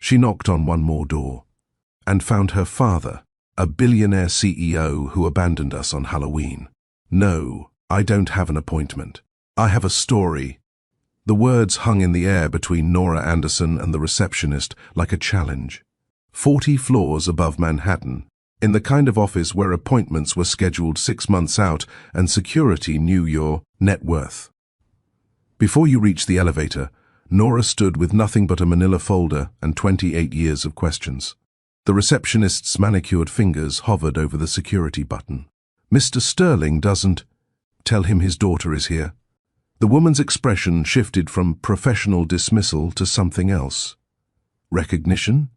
She knocked on one more door and found her father, a billionaire CEO who abandoned us on Halloween. "No, I don't have an appointment. I have a story." The words hung in the air between Nora Anderson and the receptionist like a challenge. 40 floors above Manhattan, in the kind of office where appointments were scheduled 6 months out and security knew your net worth. Before you reached the elevator, Nora stood with nothing but a manila folder and 28 years of questions. The receptionist's manicured fingers hovered over the security button. "Mr. Sterling doesn't tell him his daughter is here." The woman's expression shifted from professional dismissal to something else. Recognition?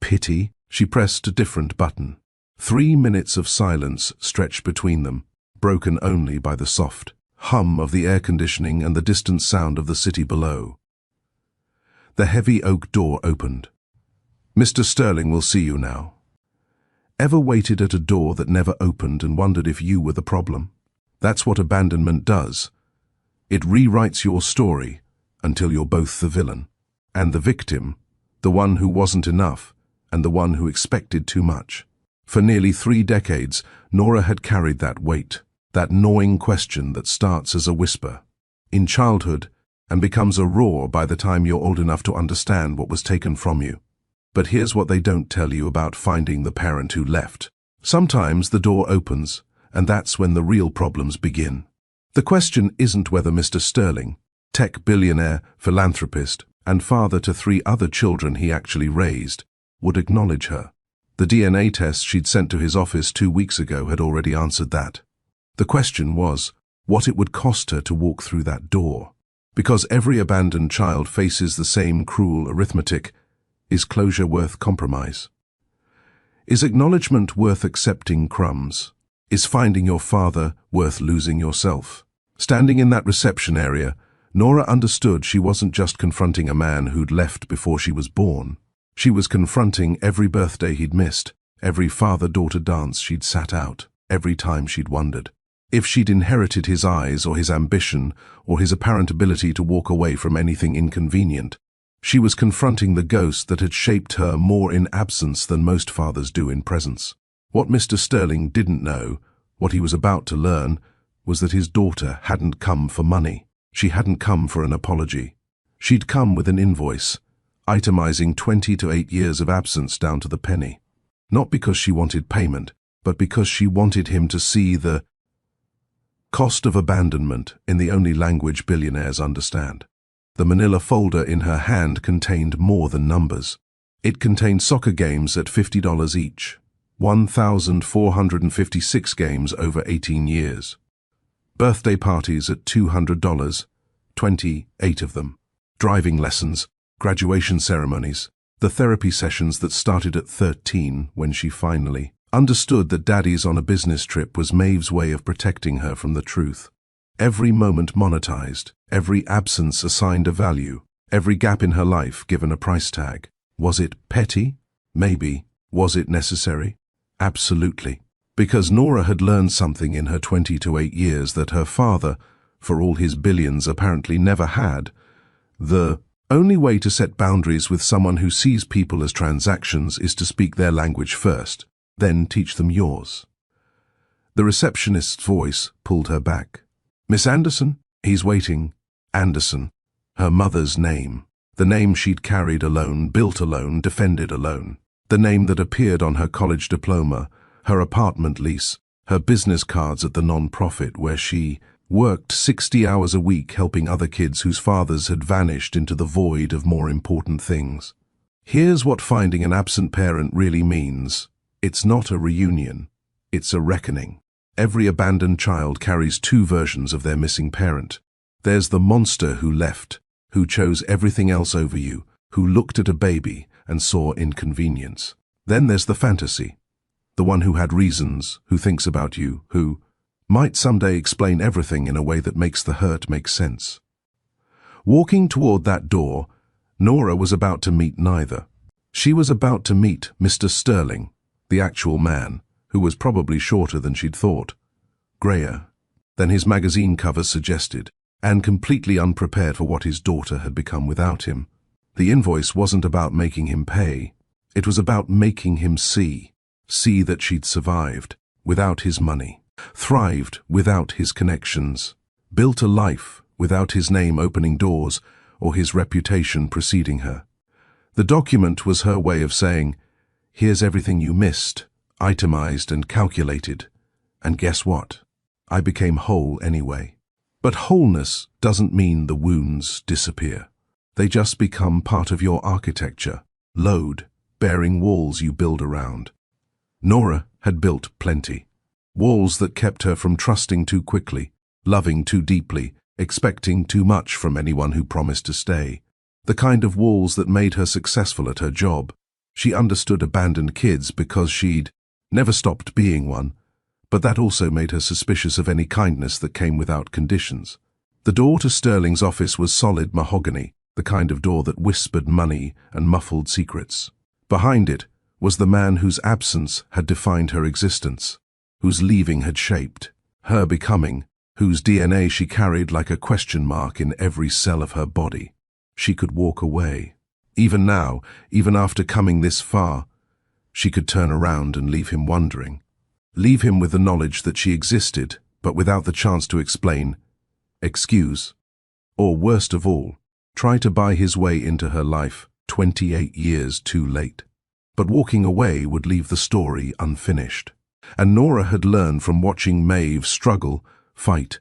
Pity? She pressed a different button. 3 minutes of silence stretched between them, broken only by the soft hum of the air conditioning and the distant sound of the city below. The heavy oak door opened. "Mr. Sterling will see you now." Ever waited at a door that never opened and wondered if you were the problem? That's what abandonment does. It rewrites your story until you're both the villain and the victim, the one who wasn't enough and the one who expected too much. For nearly 3 decades, Nora had carried that weight, that gnawing question that starts as a whisper in childhood and becomes a roar by the time you're old enough to understand what was taken from you. But here's what they don't tell you about finding the parent who left. Sometimes the door opens, and that's when the real problems begin. The question isn't whether Mr. Sterling, tech billionaire, philanthropist, and father to 3 other children he actually raised, would acknowledge her. The DNA test she'd sent to his office 2 weeks ago had already answered that. The question was what it would cost her to walk through that door. Because every abandoned child faces the same cruel arithmetic. Is closure worth compromise? Is acknowledgement worth accepting crumbs? Is finding your father worth losing yourself? Standing in that reception area, Nora understood she wasn't just confronting a man who'd left before she was born. She was confronting every birthday he'd missed, every father-daughter dance she'd sat out, every time she'd wondered if she'd inherited his eyes or his ambition or his apparent ability to walk away from anything inconvenient. She was confronting the ghost that had shaped her more in absence than most fathers do in presence. What Mr. Sterling didn't know, what he was about to learn, was that his daughter hadn't come for money. She hadn't come for an apology. She'd come with an invoice, itemizing 20 to 8 years of absence down to the penny. Not because she wanted payment, but because she wanted him to see the cost of abandonment in the only language billionaires understand. The manila folder in her hand contained more than numbers. It contained soccer games at $50 each, 1,456 games over 18 years. Birthday parties at $200, 28 of them. Driving lessons, graduation ceremonies, the therapy sessions that started at 13 when she finally understood that Daddy's on a business trip was Maeve's way of protecting her from the truth. Every moment monetized, every absence assigned a value, every gap in her life given a price tag. Was it petty? Maybe. Was it necessary? Absolutely. Because Nora had learned something in her 20 to 8 years that her father, for all his billions, apparently never had. The only way to set boundaries with someone who sees people as transactions is to speak their language first, then teach them yours. The receptionist's voice pulled her back. "Miss Anderson?" "He's waiting." Anderson. Her mother's name. The name she'd carried alone, built alone, defended alone. The name that appeared on her college diploma, her apartment lease, her business cards at the non-profit where she worked 60 hours a week helping other kids whose fathers had vanished into the void of more important things. Here's what finding an absent parent really means. It's not a reunion. It's a reckoning. Every abandoned child carries 2 versions of their missing parent. There's the monster who left, who chose everything else over you, who looked at a baby and saw inconvenience. Then there's the fantasy, the one who had reasons, who thinks about you, who might someday explain everything in a way that makes the hurt make sense. Walking toward that door, Nora was about to meet neither. She was about to meet Mr. Sterling, the actual man, who was probably shorter than she'd thought, grayer than his magazine covers suggested, and completely unprepared for what his daughter had become without him. The invoice wasn't about making him pay. It was about making him see that she'd survived without his money, thrived without his connections, built a life without his name opening doors or his reputation preceding her. The document was her way of saying, here's everything you missed, itemized and calculated. And guess what? I became whole anyway. But wholeness doesn't mean the wounds disappear. They just become part of your architecture, load-bearing walls you build around. Nora had built plenty. Walls that kept her from trusting too quickly, loving too deeply, expecting too much from anyone who promised to stay. The kind of walls that made her successful at her job. She understood abandoned kids because she'd never stopped being one, but that also made her suspicious of any kindness that came without conditions. The door to Sterling's office was solid mahogany, the kind of door that whispered money and muffled secrets. Behind it was the man whose absence had defined her existence, whose leaving had shaped her becoming, whose DNA she carried like a question mark in every cell of her body. She could walk away. Even now, even after coming this far, she could turn around and leave him wondering. Leave him with the knowledge that she existed, but without the chance to explain, excuse, or worst of all, try to buy his way into her life 28 years too late. But walking away would leave the story unfinished. And Nora had learned from watching Maeve struggle, fight,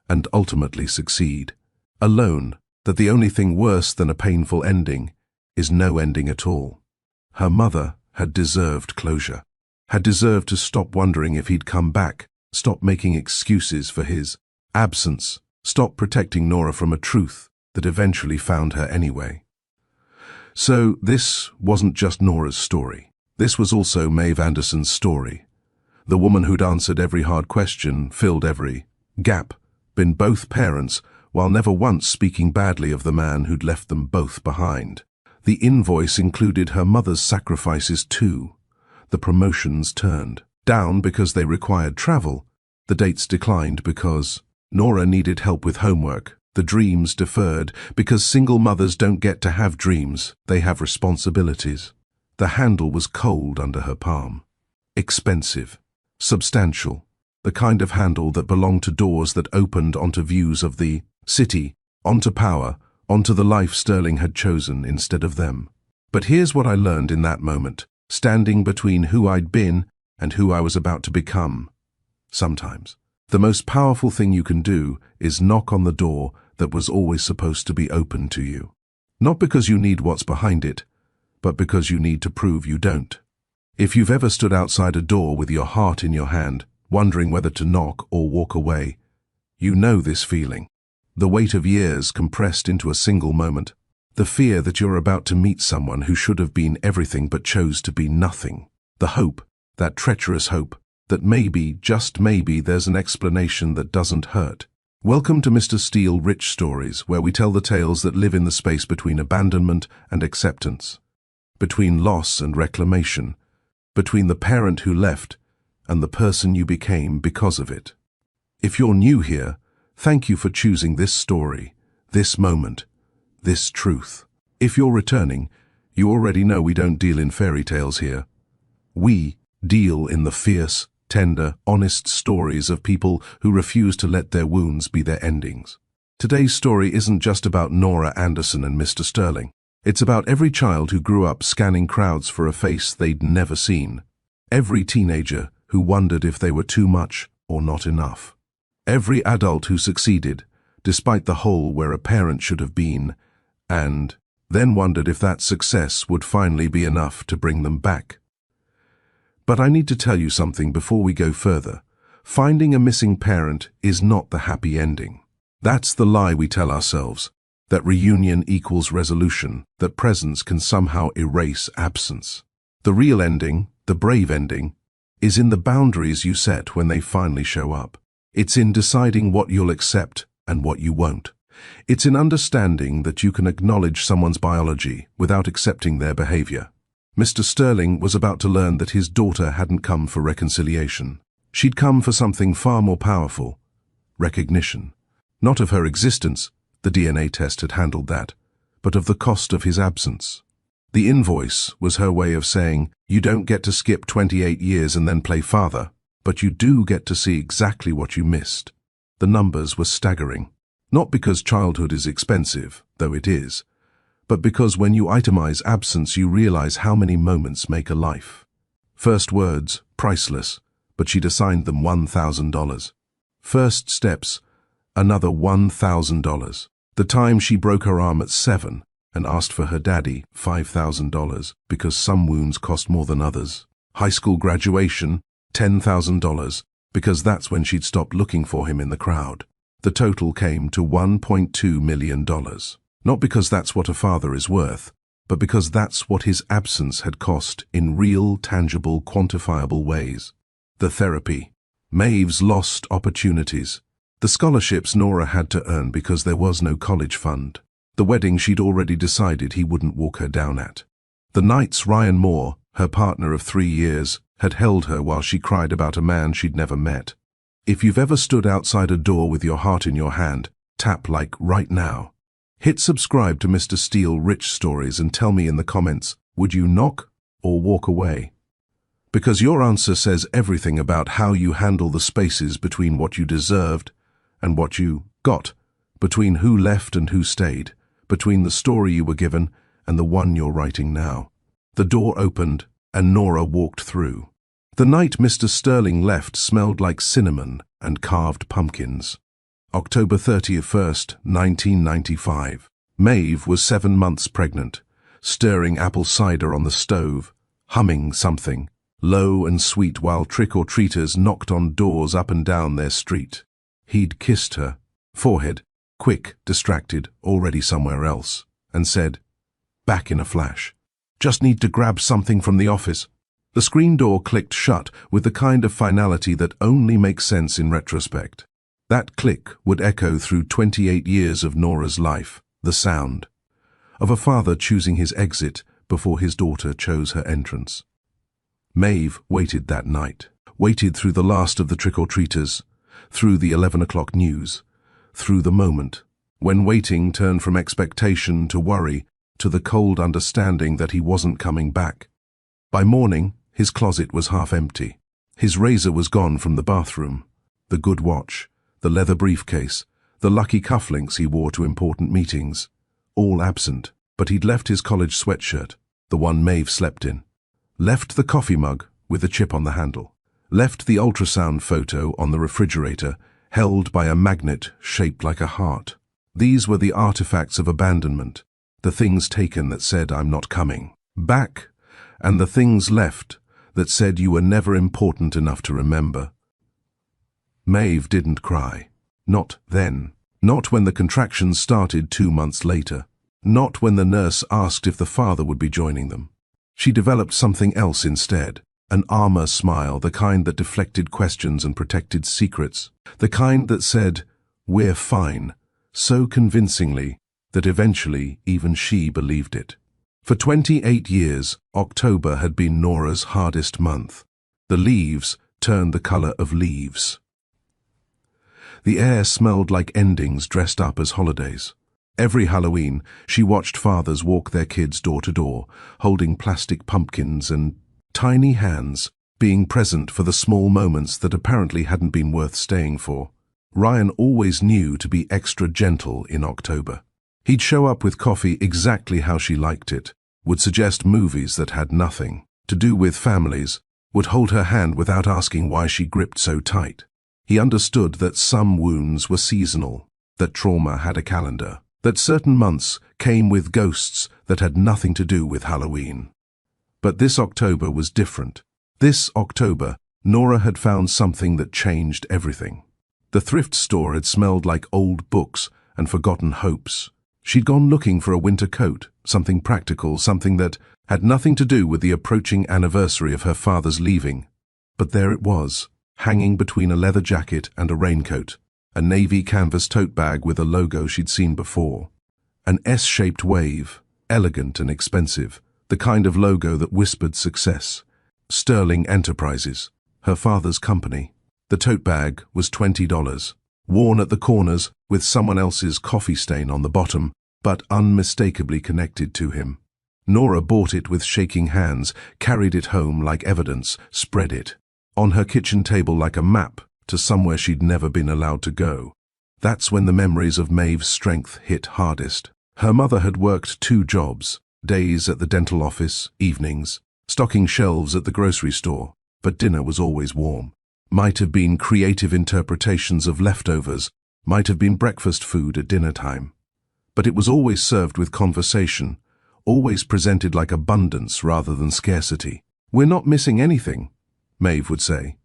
and ultimately succeed. Alone, that the only thing worse than a painful ending is no ending at all. Her mother had deserved closure, had deserved to stop wondering if he'd come back, stop making excuses for his absence, stop protecting Nora from a truth that eventually found her anyway. So this wasn't just Nora's story. This was also Maeve Anderson's story. The woman who'd answered every hard question, filled every gap, been both parents, while never once speaking badly of the man who'd left them both behind. The invoice included her mother's sacrifices too. The promotions turned down because they required travel. The dates declined because Nora needed help with homework. The dreams deferred because single mothers don't get to have dreams, they have responsibilities. The handle was cold under her palm. Expensive. Substantial. The kind of handle that belonged to doors that opened onto views of the city, onto power, onto the life Sterling had chosen instead of them. But here's what I learned in that moment, standing between who I'd been and who I was about to become. Sometimes, the most powerful thing you can do is knock on the door that was always supposed to be open to you. Not because you need what's behind it, but because you need to prove you don't. If you've ever stood outside a door with your heart in your hand, wondering whether to knock or walk away, you know this feeling. The weight of years compressed into a single moment. The fear that you're about to meet someone who should have been everything but chose to be nothing. The hope, that treacherous hope, that maybe, just maybe, there's an explanation that doesn't hurt. Welcome to Mr. Steele Rich Stories, where we tell the tales that live in the space between abandonment and acceptance, between loss and reclamation, between the parent who left and the person you became because of it. If you're new here, thank you for choosing this story, this moment, this truth. If you're returning, you already know we don't deal in fairy tales here. We deal in the fierce, tender, honest stories of people who refuse to let their wounds be their endings. Today's story isn't just about Nora Anderson and Mr. Sterling. It's about every child who grew up scanning crowds for a face they'd never seen. Every teenager who wondered if they were too much or not enough. Every adult who succeeded, despite the hole where a parent should have been, and then wondered if that success would finally be enough to bring them back. But I need to tell you something before we go further. Finding a missing parent is not the happy ending. That's the lie we tell ourselves, that reunion equals resolution, that presence can somehow erase absence. The real ending, the brave ending, is in the boundaries you set when they finally show up. It's in deciding what you'll accept and what you won't. It's in understanding that you can acknowledge someone's biology without accepting their behavior. Mr. Sterling was about to learn that his daughter hadn't come for reconciliation. She'd come for something far more powerful, recognition. Not of her existence, the DNA test had handled that, but of the cost of his absence. The invoice was her way of saying, you don't get to skip 28 years and then play father, but you do get to see exactly what you missed. The numbers were staggering. Not because childhood is expensive, though it is, but because when you itemize absence you realize how many moments make a life. First words, priceless, but she'd assigned them $1,000. First steps, another $1,000. The time she broke her arm at 7 and asked for her daddy $5,000 because some wounds cost more than others. High school graduation, $10,000, because that's when she'd stopped looking for him in the crowd. The total came to $1.2 million. Not because that's what a father is worth, but because that's what his absence had cost in real, tangible, quantifiable ways. The therapy. Maeve's lost opportunities. The scholarships Nora had to earn because there was no college fund. The wedding she'd already decided he wouldn't walk her down at. The nights Ryan Moore, her partner of 3 years, had held her while she cried about a man she'd never met. If you've ever stood outside a door with your heart in your hand, tap like right now. Hit subscribe to Mr. Steele Rich Stories and tell me in the comments, would you knock or walk away? Because your answer says everything about how you handle the spaces between what you deserved and what you got, between who left and who stayed, between the story you were given and the one you're writing now. The door opened and Nora walked through. The night Mr. Sterling left smelled like cinnamon and carved pumpkins. October 31st, 1995. Maeve was 7 months pregnant, stirring apple cider on the stove, humming something, low and sweet while trick-or-treaters knocked on doors up and down their street. He'd kissed her, forehead, quick, distracted, already somewhere else, and said, back in a flash. Just need to grab something from the office. The screen door clicked shut with the kind of finality that only makes sense in retrospect. That click would echo through 28 years of Nora's life, the sound of a father choosing his exit before his daughter chose her entrance. Maeve waited that night, waited through the last of the trick-or-treaters, through the 11 o'clock news, through the moment when waiting turned from expectation to worry to the cold understanding that he wasn't coming back. By morning, his closet was half empty. His razor was gone from the bathroom. The good watch, the leather briefcase, the lucky cufflinks he wore to important meetings, all absent, but he'd left his college sweatshirt, the one Maeve slept in. Left the coffee mug with a chip on the handle. Left the ultrasound photo on the refrigerator, held by a magnet shaped like a heart. These were the artifacts of abandonment, the things taken that said, I'm not coming back, and the things left that said you were never important enough to remember. Maeve didn't cry. Not then. Not when the contractions started 2 months later. Not when the nurse asked if the father would be joining them. She developed something else instead. An armor smile, the kind that deflected questions and protected secrets. The kind that said, we're fine, so convincingly that eventually even she believed it. For 28 years, October had been Nora's hardest month. The leaves turned the color of leaves. The air smelled like endings dressed up as holidays. Every Halloween, she watched fathers walk their kids door to door, holding plastic pumpkins and tiny hands, being present for the small moments that apparently hadn't been worth staying for. Ryan always knew to be extra gentle in October. He'd show up with coffee exactly how she liked it, would suggest movies that had nothing to do with families, would hold her hand without asking why she gripped so tight. He understood that some wounds were seasonal, that trauma had a calendar, that certain months came with ghosts that had nothing to do with Halloween. But this October was different. This October, Nora had found something that changed everything. The thrift store had smelled like old books and forgotten hopes. She'd gone looking for a winter coat, something practical, something that had nothing to do with the approaching anniversary of her father's leaving. But there it was, hanging between a leather jacket and a raincoat, a navy canvas tote bag with a logo she'd seen before. An S-shaped wave, elegant and expensive, the kind of logo that whispered success. Sterling Enterprises, her father's company. The tote bag was $20, worn at the corners with someone else's coffee stain on the bottom, but unmistakably connected to him. Nora bought it with shaking hands, carried it home like evidence, spread it on her kitchen table like a map to somewhere she'd never been allowed to go. That's when the memories of Maeve's strength hit hardest. Her mother had worked 2 jobs, days at the dental office, evenings, stocking shelves at the grocery store, but dinner was always warm. Might have been creative interpretations of leftovers, might have been breakfast food at dinner time. But it was always served with conversation, always presented like abundance rather than scarcity. "We're not missing anything," Maeve would say,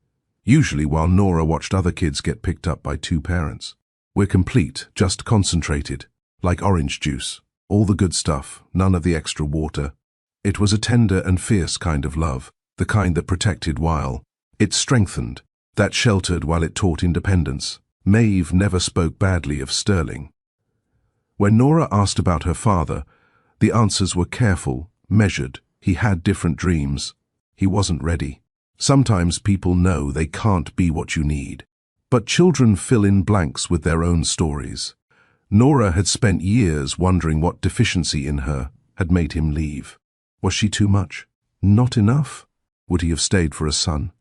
usually while Nora watched other kids get picked up by 2 parents. "We're complete, just concentrated, like orange juice. All the good stuff, none of the extra water." It was a tender and fierce kind of love, the kind that protected while it strengthened, that sheltered while it taught independence. Maeve never spoke badly of Sterling. When Nora asked about her father, the answers were careful, measured. He had different dreams. He wasn't ready. Sometimes people know they can't be what you need. But children fill in blanks with their own stories. Nora had spent years wondering what deficiency in her had made him leave. Was she too much? Not enough? Would he have stayed for a son?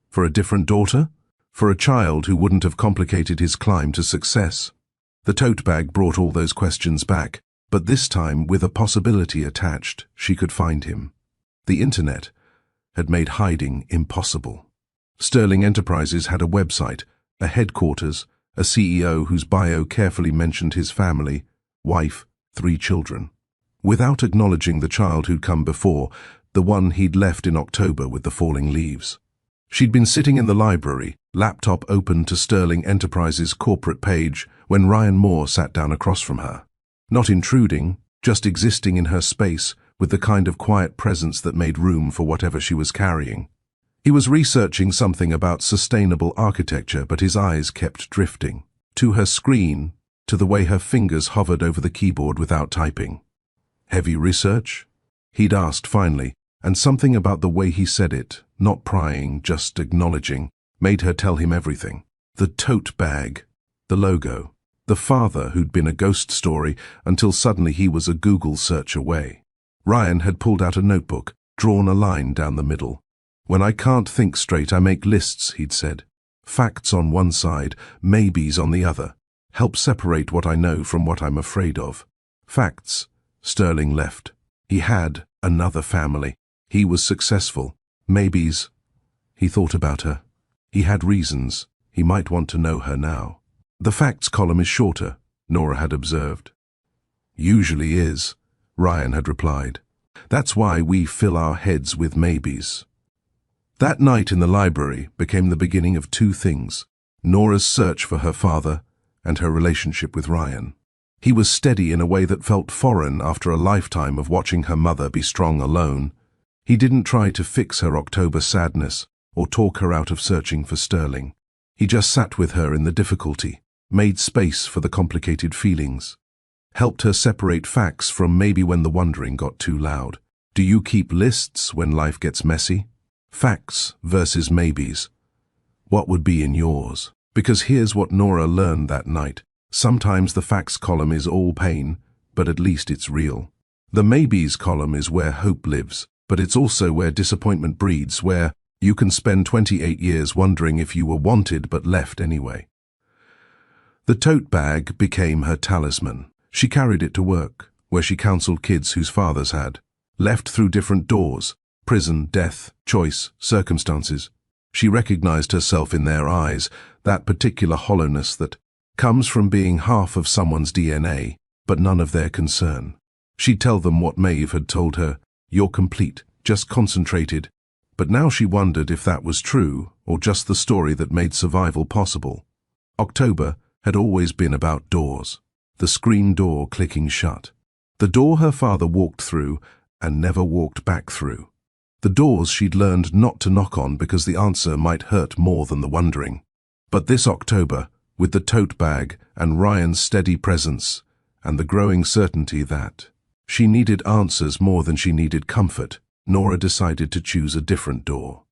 For a different daughter? For a child who wouldn't have complicated his climb to success? The tote bag brought all those questions back, but this time with a possibility attached. She could find him. The internet had made hiding impossible. Sterling Enterprises had a website, a headquarters, a CEO whose bio carefully mentioned his family, wife, 3 children. Without acknowledging the child who'd come before, the one he'd left in October with the falling leaves. She'd been sitting in the library, laptop open to Sterling Enterprises' corporate page, when Ryan Moore sat down across from her. Not intruding, just existing in her space with the kind of quiet presence that made room for whatever she was carrying. He was researching something about sustainable architecture, but his eyes kept drifting. To her screen, to the way her fingers hovered over the keyboard without typing. "Heavy research?" he'd asked finally, and something about the way he said it, not prying, just acknowledging, made her tell him everything. The tote bag, the logo, the father who'd been a ghost story until suddenly he was a Google search away. Ryan had pulled out a notebook, drawn a line down the middle. "When I can't think straight, I make lists," he'd said. "Facts on one side, maybes on the other. Help separate what I know from what I'm afraid of." Facts. Sterling left. He had another family. He was successful. Maybes. He thought about her. He had reasons. He might want to know her now. "The facts column is shorter," Nora had observed. "Usually is," Ryan had replied. "That's why we fill our heads with maybes." That night in the library became the beginning of 2 things: Nora's search for her father and her relationship with Ryan. He was steady in a way that felt foreign after a lifetime of watching her mother be strong alone. He didn't try to fix her October sadness or talk her out of searching for Sterling. He just sat with her in the difficulty, made space for the complicated feelings, helped her separate facts from maybe when the wondering got too loud. Do you keep lists when life gets messy? Facts versus maybes. What would be in yours? Because here's what Nora learned that night. Sometimes the facts column is all pain, but at least it's real. The maybes column is where hope lives, but it's also where disappointment breeds, where you can spend 28 years wondering if you were wanted but left anyway. The tote bag became her talisman. She carried it to work, where she counseled kids whose fathers had left through different doors: prison, death, choice, circumstances. She recognized herself in their eyes, that particular hollowness that comes from being half of someone's DNA, but none of their concern. She'd tell them what Maeve had told her: "You're complete, just concentrated." But now she wondered if that was true, or just the story that made survival possible. October had always been about doors. The screen door clicking shut. The door her father walked through and never walked back through. The doors she'd learned not to knock on because the answer might hurt more than the wondering. But this October, with the tote bag and Ryan's steady presence, and the growing certainty that she needed answers more than she needed comfort, Nora decided to choose a different door.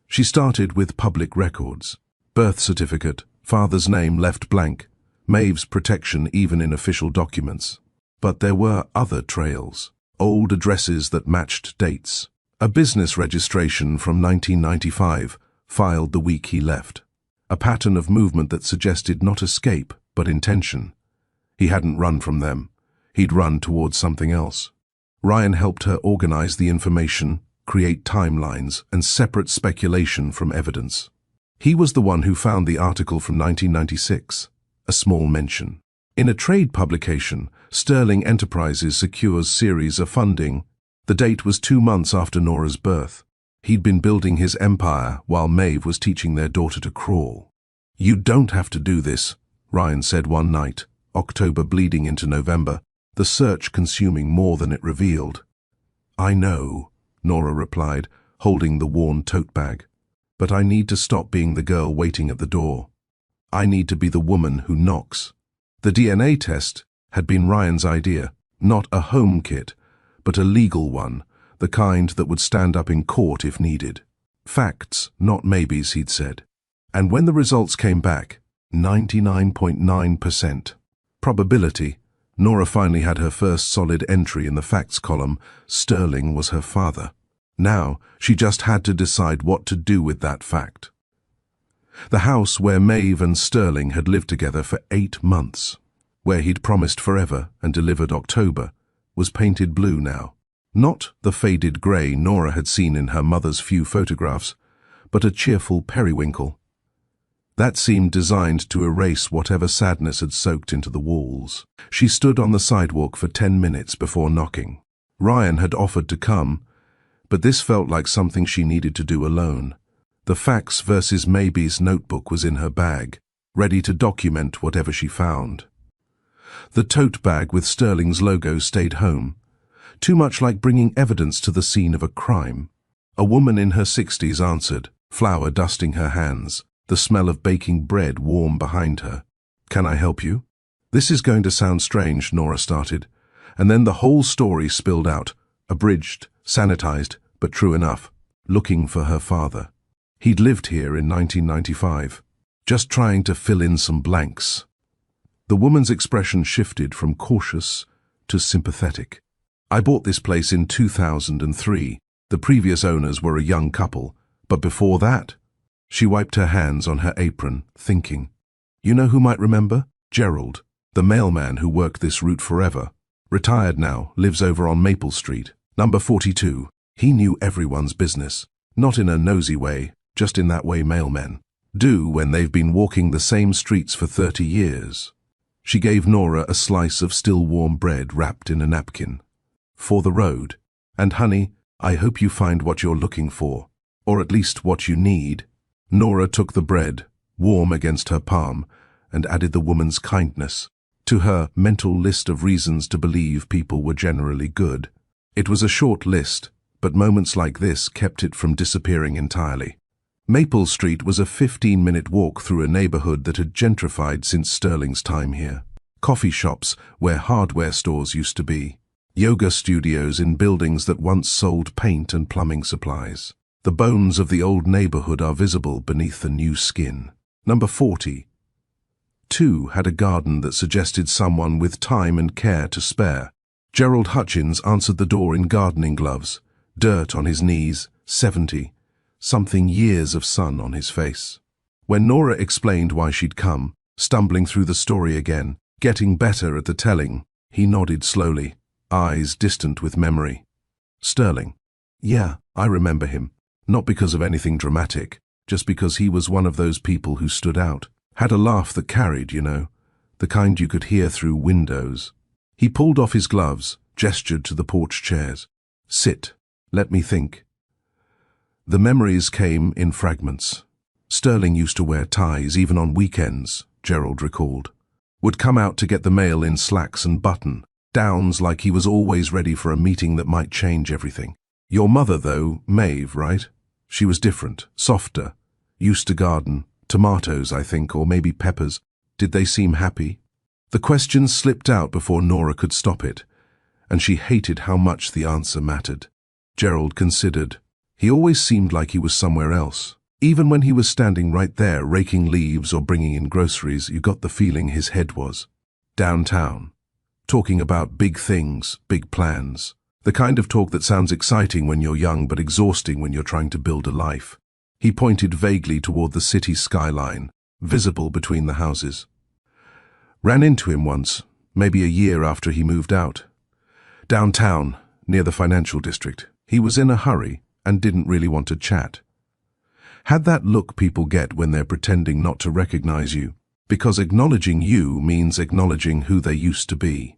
She started with public records: birth certificate, father's name left blank, Maeve's protection even in official documents. But there were other trails, old addresses that matched dates. A business registration from 1995, filed the week he left. A pattern of movement that suggested not escape, but intention. He hadn't run from them. He'd run towards something else. Ryan helped her organize the information, create timelines, and separate speculation from evidence. He was the one who found the article from 1996, a small mention. In a trade publication, Sterling Enterprises secures series of funding. The date was 2 months after Nora's birth. He'd been building his empire while Maeve was teaching their daughter to crawl. "You don't have to do this," Ryan said one night, October bleeding into November, the search consuming more than it revealed. "I know," Nora replied, holding the worn tote bag. "But I need to stop being the girl waiting at the door. I need to be the woman who knocks." The DNA test had been Ryan's idea, not a home kit, but a legal one, the kind that would stand up in court if needed. Facts, not maybes, he'd said. And when the results came back, 99.9%. Probability, Nora finally had her first solid entry in the facts column. Sterling was her father. Now, she just had to decide what to do with that fact. The house where Maeve and Sterling had lived together for 8 months, where he'd promised forever and delivered October, was painted blue now. Not the faded grey Nora had seen in her mother's few photographs, but a cheerful periwinkle. That seemed designed to erase whatever sadness had soaked into the walls. She stood on the sidewalk for 10 minutes before knocking. Ryan had offered to come, but this felt like something she needed to do alone. The facts versus maybes notebook was in her bag, ready to document whatever she found. The tote bag with Sterling's logo stayed home, too much like bringing evidence to the scene of a crime. A woman in her 60s answered, flour dusting her hands, the smell of baking bread warm behind her. "Can I help you?" "This is going to sound strange," Nora started, and then the whole story spilled out, abridged, sanitized, but true enough. Looking for her father. He'd lived here in 1995, just trying to fill in some blanks. The woman's expression shifted from cautious to sympathetic. "I bought this place in 2003. The previous owners were a young couple, but before that..." She wiped her hands on her apron, thinking. "You know who might remember? Gerald, the mailman who worked this route forever. Retired now, lives over on Maple Street, number 42. He knew everyone's business, not in a nosy way, just in that way mailmen do when they've been walking the same streets for 30 years. She gave Nora a slice of still warm bread wrapped in a napkin. "For the road. And honey, I hope you find what you're looking for, or at least what you need." Nora took the bread, warm against her palm, and added the woman's kindness to her mental list of reasons to believe people were generally good. It was a short list, but moments like this kept it from disappearing entirely. Maple Street was a 15-minute walk through a neighborhood that had gentrified since Sterling's time here. Coffee shops where hardware stores used to be. Yoga studios in buildings that once sold paint and plumbing supplies. The bones of the old neighborhood are visible beneath the new skin. Number 40. 2 had a garden that suggested someone with time and care to spare. Gerald Hutchins answered the door in gardening gloves, dirt on his knees, 70. Something years of sun on his face. When Nora explained why she'd come, stumbling through the story again, getting better at the telling, he nodded slowly, eyes distant with memory. "Sterling. Yeah, I remember him. Not because of anything dramatic, just because he was one of those people who stood out. Had a laugh that carried, you know, the kind you could hear through windows." He pulled off his gloves, gestured to the porch chairs. "Sit. Let me think." The memories came in fragments. Sterling used to wear ties even on weekends, Gerald recalled. Would come out to get the mail in slacks and button-downs like he was always ready for a meeting that might change everything. "Your mother, though, Maeve, right? She was different, softer, used to garden, tomatoes, I think, or maybe peppers. Did they seem happy?" The question slipped out before Nora could stop it, and she hated how much the answer mattered. Gerald considered. He always seemed like he was somewhere else. Even when he was standing right there raking leaves or bringing in groceries, you got the feeling his head was downtown, talking about big things, big plans. The kind of talk that sounds exciting when you're young but exhausting when you're trying to build a life. He pointed vaguely toward the city skyline, visible between the houses. Ran into him once, maybe a year after he moved out. Downtown, near the financial district. He was in a hurry and didn't really want to chat. Had that look people get when they're pretending not to recognize you, because acknowledging you means acknowledging who they used to be.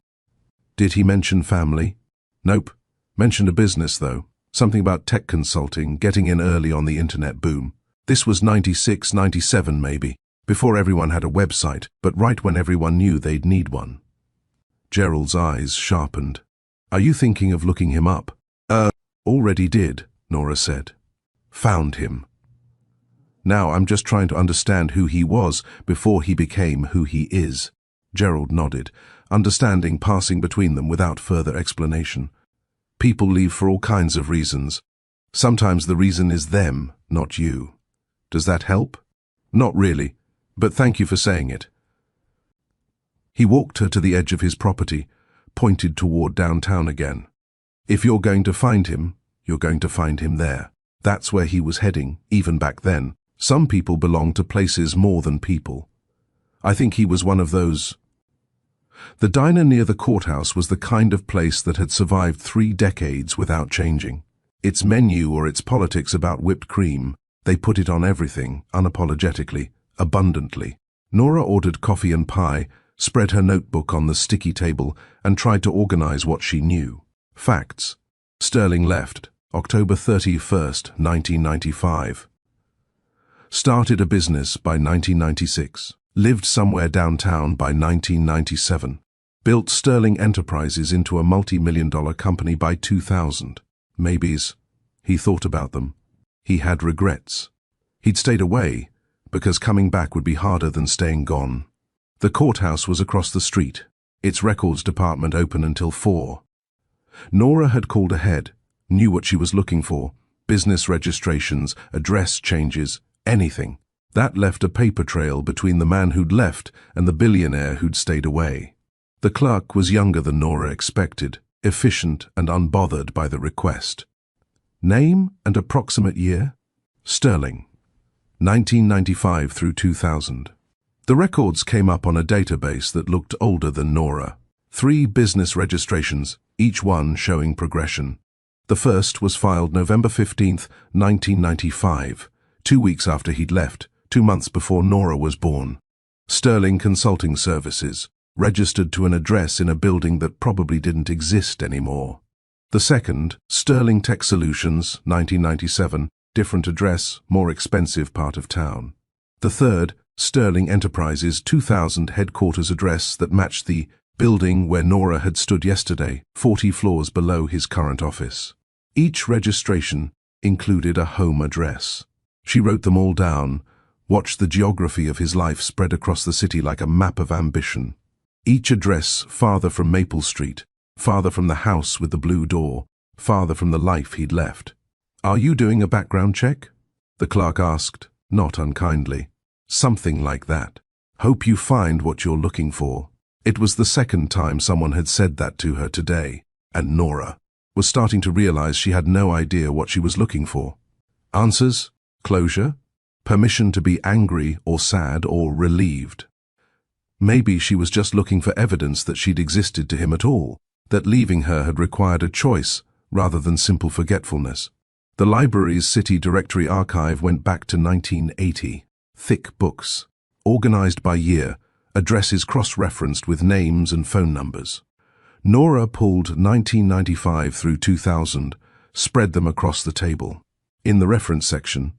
Did he mention family? Nope. Mentioned a business, though. Something about tech consulting, getting in early on the internet boom. This was 96, 97 maybe, before everyone had a website, but right when everyone knew they'd need one. Gerald's eyes sharpened. Are you thinking of looking him up? Already did, Nora said. Found him. Now I'm just trying to understand who he was before he became who he is. Gerald nodded, understanding passing between them without further explanation. People leave for all kinds of reasons. Sometimes the reason is them, not you. Does that help? Not really, but thank you for saying it. He walked her to the edge of his property, pointed toward downtown again. If you're going to find him, you're going to find him there. That's where he was heading, even back then. Some people belong to places more than people. I think he was one of those. The diner near the courthouse was the kind of place that had survived 3 decades without changing. Its menu or its politics about whipped cream, they put it on everything, unapologetically, abundantly. Nora ordered coffee and pie, spread her notebook on the sticky table, and tried to organize what she knew. Facts. Sterling left, October 31st, 1995. Started a business by 1996. Lived somewhere downtown by 1997. Built Sterling Enterprises into a multi-million-dollar company by 2000. Maybes. He thought about them. He had regrets. He'd stayed away, because coming back would be harder than staying gone. The courthouse was across the street, its records department open until 4. Nora had called ahead, knew what she was looking for, business registrations, address changes, anything. That left a paper trail between the man who'd left and the billionaire who'd stayed away. The clerk was younger than Nora expected, efficient and unbothered by the request. Name and approximate year? Sterling. 1995 through 2000. The records came up on a database that looked older than Nora. 3 business registrations, each one showing progression. The first was filed November 15, 1995, 2 weeks after he'd left, 2 months before Nora was born. Sterling Consulting Services, registered to an address in a building that probably didn't exist anymore. The second, Sterling Tech Solutions, 1997, different address, more expensive part of town. The third, Sterling Enterprises, 2000 headquarters address that matched the building where Nora had stood yesterday, 40 floors below his current office. Each registration included a home address. She wrote them all down, watched the geography of his life spread across the city like a map of ambition. Each address farther from Maple Street, farther from the house with the blue door, farther from the life he'd left. Are you doing a background check? The clerk asked, not unkindly. Something like that. Hope you find what you're looking for. It was the second time someone had said that to her today, and Nora was starting to realize she had no idea what she was looking for. Answers? Closure? Permission to be angry or sad or relieved? Maybe she was just looking for evidence that she'd existed to him at all, that leaving her had required a choice rather than simple forgetfulness. The library's city directory archive went back to 1980. Thick books, organized by year, addresses cross-referenced with names and phone numbers. Nora pulled 1995 through 2000, spread them across the table, in the reference section,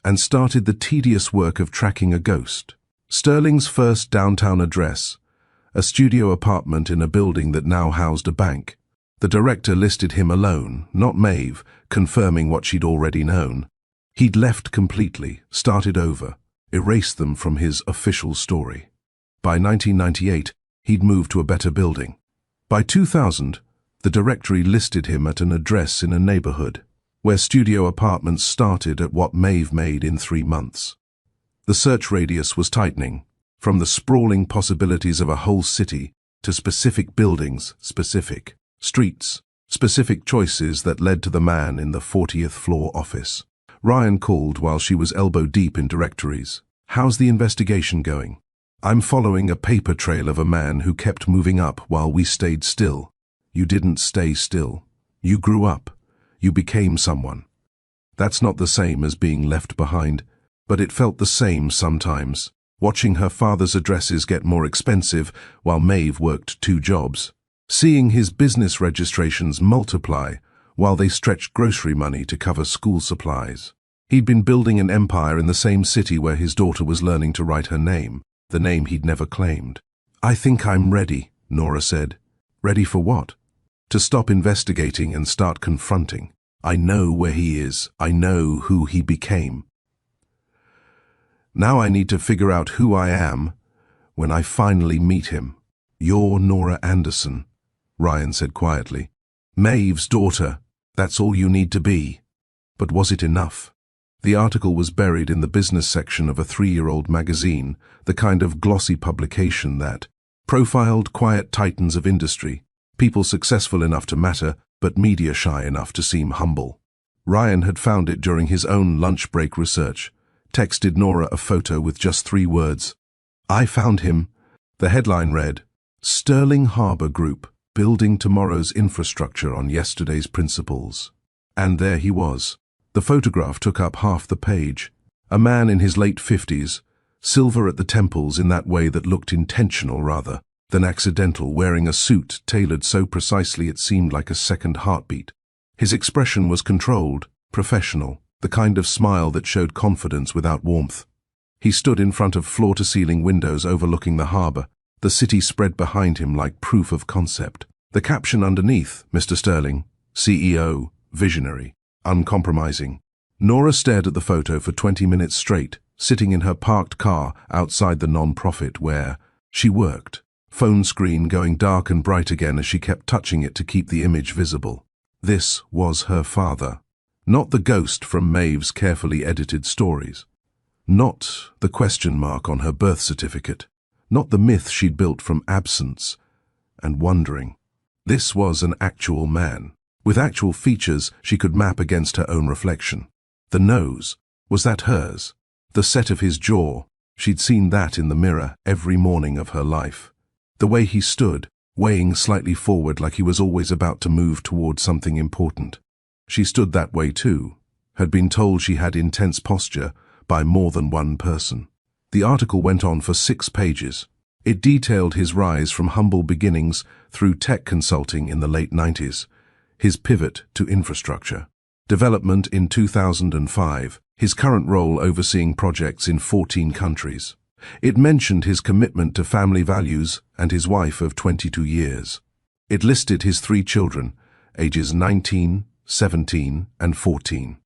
and started the tedious work of tracking a ghost. Sterling's first downtown address, a studio apartment in a building that now housed a bank. The director listed him alone, not Maeve, confirming what she'd already known. He'd left completely, started over, erased them from his official story. By 1998, he'd moved to a better building. By 2000, the directory listed him at an address in a neighborhood, where studio apartments started at what Maeve made in 3 months. The search radius was tightening, from the sprawling possibilities of a whole city to specific buildings, specific streets, specific choices that led to the man in the 40th floor office. Ryan called while she was elbow-deep in directories. "How's the investigation going?" "I'm following a paper trail of a man who kept moving up while we stayed still." "You didn't stay still. You grew up. You became someone." That's not the same as being left behind, but it felt the same sometimes, watching her father's addresses get more expensive while Maeve worked 2 jobs, seeing his business registrations multiply while they stretched grocery money to cover school supplies. He'd been building an empire in the same city where his daughter was learning to write her name, the name he'd never claimed. "I think I'm ready," Nora said. "Ready for what?" "To stop investigating and start confronting. I know where he is. I know who he became. Now I need to figure out who I am when I finally meet him." "You're Nora Anderson," Ryan said quietly. "Maeve's daughter. That's all you need to be." But was it enough? The article was buried in the business section of a 3-year-old magazine, the kind of glossy publication that profiled quiet titans of industry, people successful enough to matter, but media shy enough to seem humble. Ryan had found it during his own lunch break research, texted Nora a photo with just 3 words. "I found him." The headline read, "Sterling Harbour Group, building tomorrow's infrastructure on yesterday's principles." And there he was. The photograph took up half the page. A man in his late 50s, silver at the temples in that way that looked intentional rather than accidental, wearing a suit tailored so precisely it seemed like a second heartbeat. His expression was controlled, professional, the kind of smile that showed confidence without warmth. He stood in front of floor-to-ceiling windows overlooking the harbour, the city spread behind him like proof of concept. The caption underneath, "Mr. Sterling, CEO, visionary, uncompromising." Nora stared at the photo for 20 minutes straight, sitting in her parked car outside the non-profit where she worked, phone screen going dark and bright again as she kept touching it to keep the image visible. This was her father. Not the ghost from Maeve's carefully edited stories. Not the question mark on her birth certificate. Not the myth she'd built from absence and wondering. This was an actual man, with actual features she could map against her own reflection. The nose, was that hers? The set of his jaw, she'd seen that in the mirror every morning of her life. The way he stood, weighing slightly forward like he was always about to move toward something important. She stood that way too, had been told she had intense posture by more than one person. The article went on for 6 pages. It detailed his rise from humble beginnings through tech consulting in the late 90s, his pivot to infrastructure, development in 2005, his current role overseeing projects in 14 countries. It mentioned his commitment to family values and his wife of 22 years. It listed his 3 children, ages 19, 17, and 14.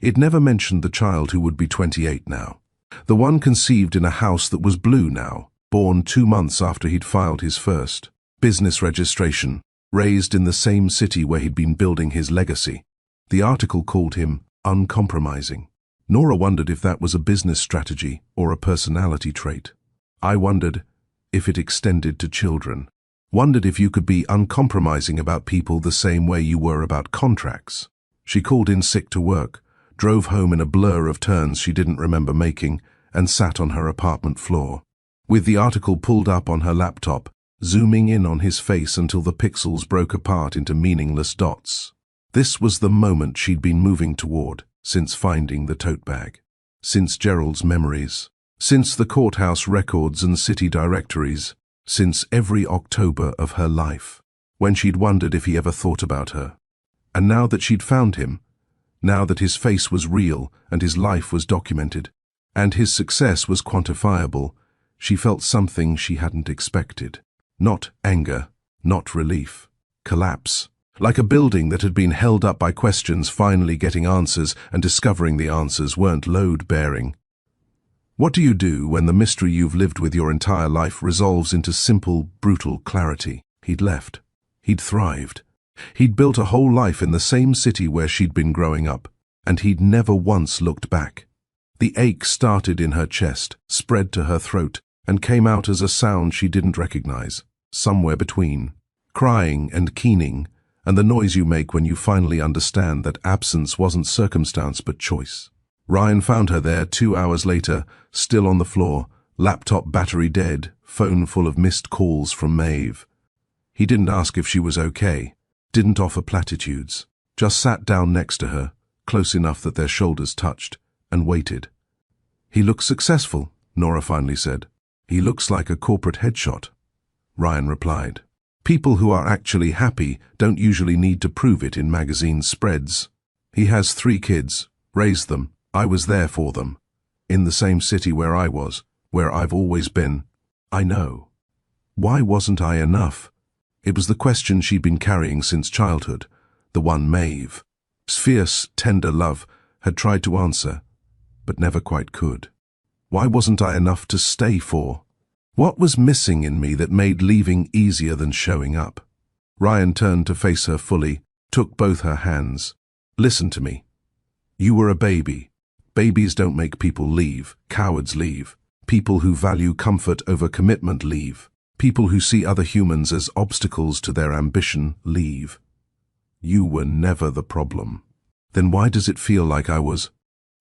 It never mentioned the child who would be 28 now. The one conceived in a house that was blue now, born 2 months after he'd filed his first business registration, raised in the same city where he'd been building his legacy. The article called him uncompromising. Nora wondered if that was a business strategy or a personality trait. I wondered if it extended to children. Wondered if you could be uncompromising about people the same way you were about contracts. She called in sick to work, drove home in a blur of turns she didn't remember making, and sat on her apartment floor. With the article pulled up on her laptop, zooming in on his face until the pixels broke apart into meaningless dots. This was the moment she'd been moving toward since finding the tote bag, since Gerald's memories, since the courthouse records and city directories, since every October of her life, when she'd wondered if he ever thought about her. And now that she'd found him, now that his face was real and his life was documented, and his success was quantifiable, she felt something she hadn't expected. Not anger, not relief. Collapse. Like a building that had been held up by questions finally getting answers and discovering the answers weren't load-bearing. What do you do when the mystery you've lived with your entire life resolves into simple, brutal clarity? He'd left. He'd thrived. He'd built a whole life in the same city where she'd been growing up, and he'd never once looked back. The ache started in her chest, spread to her throat, and came out as a sound she didn't recognize. somewhere between. Crying and keening, and the noise you make when you finally understand that absence wasn't circumstance but choice. Ryan found her there 2 hours later, still on the floor, laptop battery dead, phone full of missed calls from Maeve. He didn't ask if she was okay, didn't offer platitudes, just sat down next to her, close enough that their shoulders touched, and waited. "He looks successful," Nora finally said. "He looks like a corporate headshot," Ryan replied. "People who are actually happy don't usually need to prove it in magazine spreads. He has 3 kids, raised them, I was there for them. In the same city where I was, where I've always been. I know. Why wasn't I enough?" It was the question she'd been carrying since childhood, the one Maeve's fierce, tender love had tried to answer, but never quite could. Why wasn't I enough to stay for? What was missing in me that made leaving easier than showing up? Ryan turned to face her fully, took both her hands. "Listen to me. You were a baby. Babies don't make people leave. Cowards leave. People who value comfort over commitment leave. People who see other humans as obstacles to their ambition leave. You were never the problem. Then why does it feel like I was?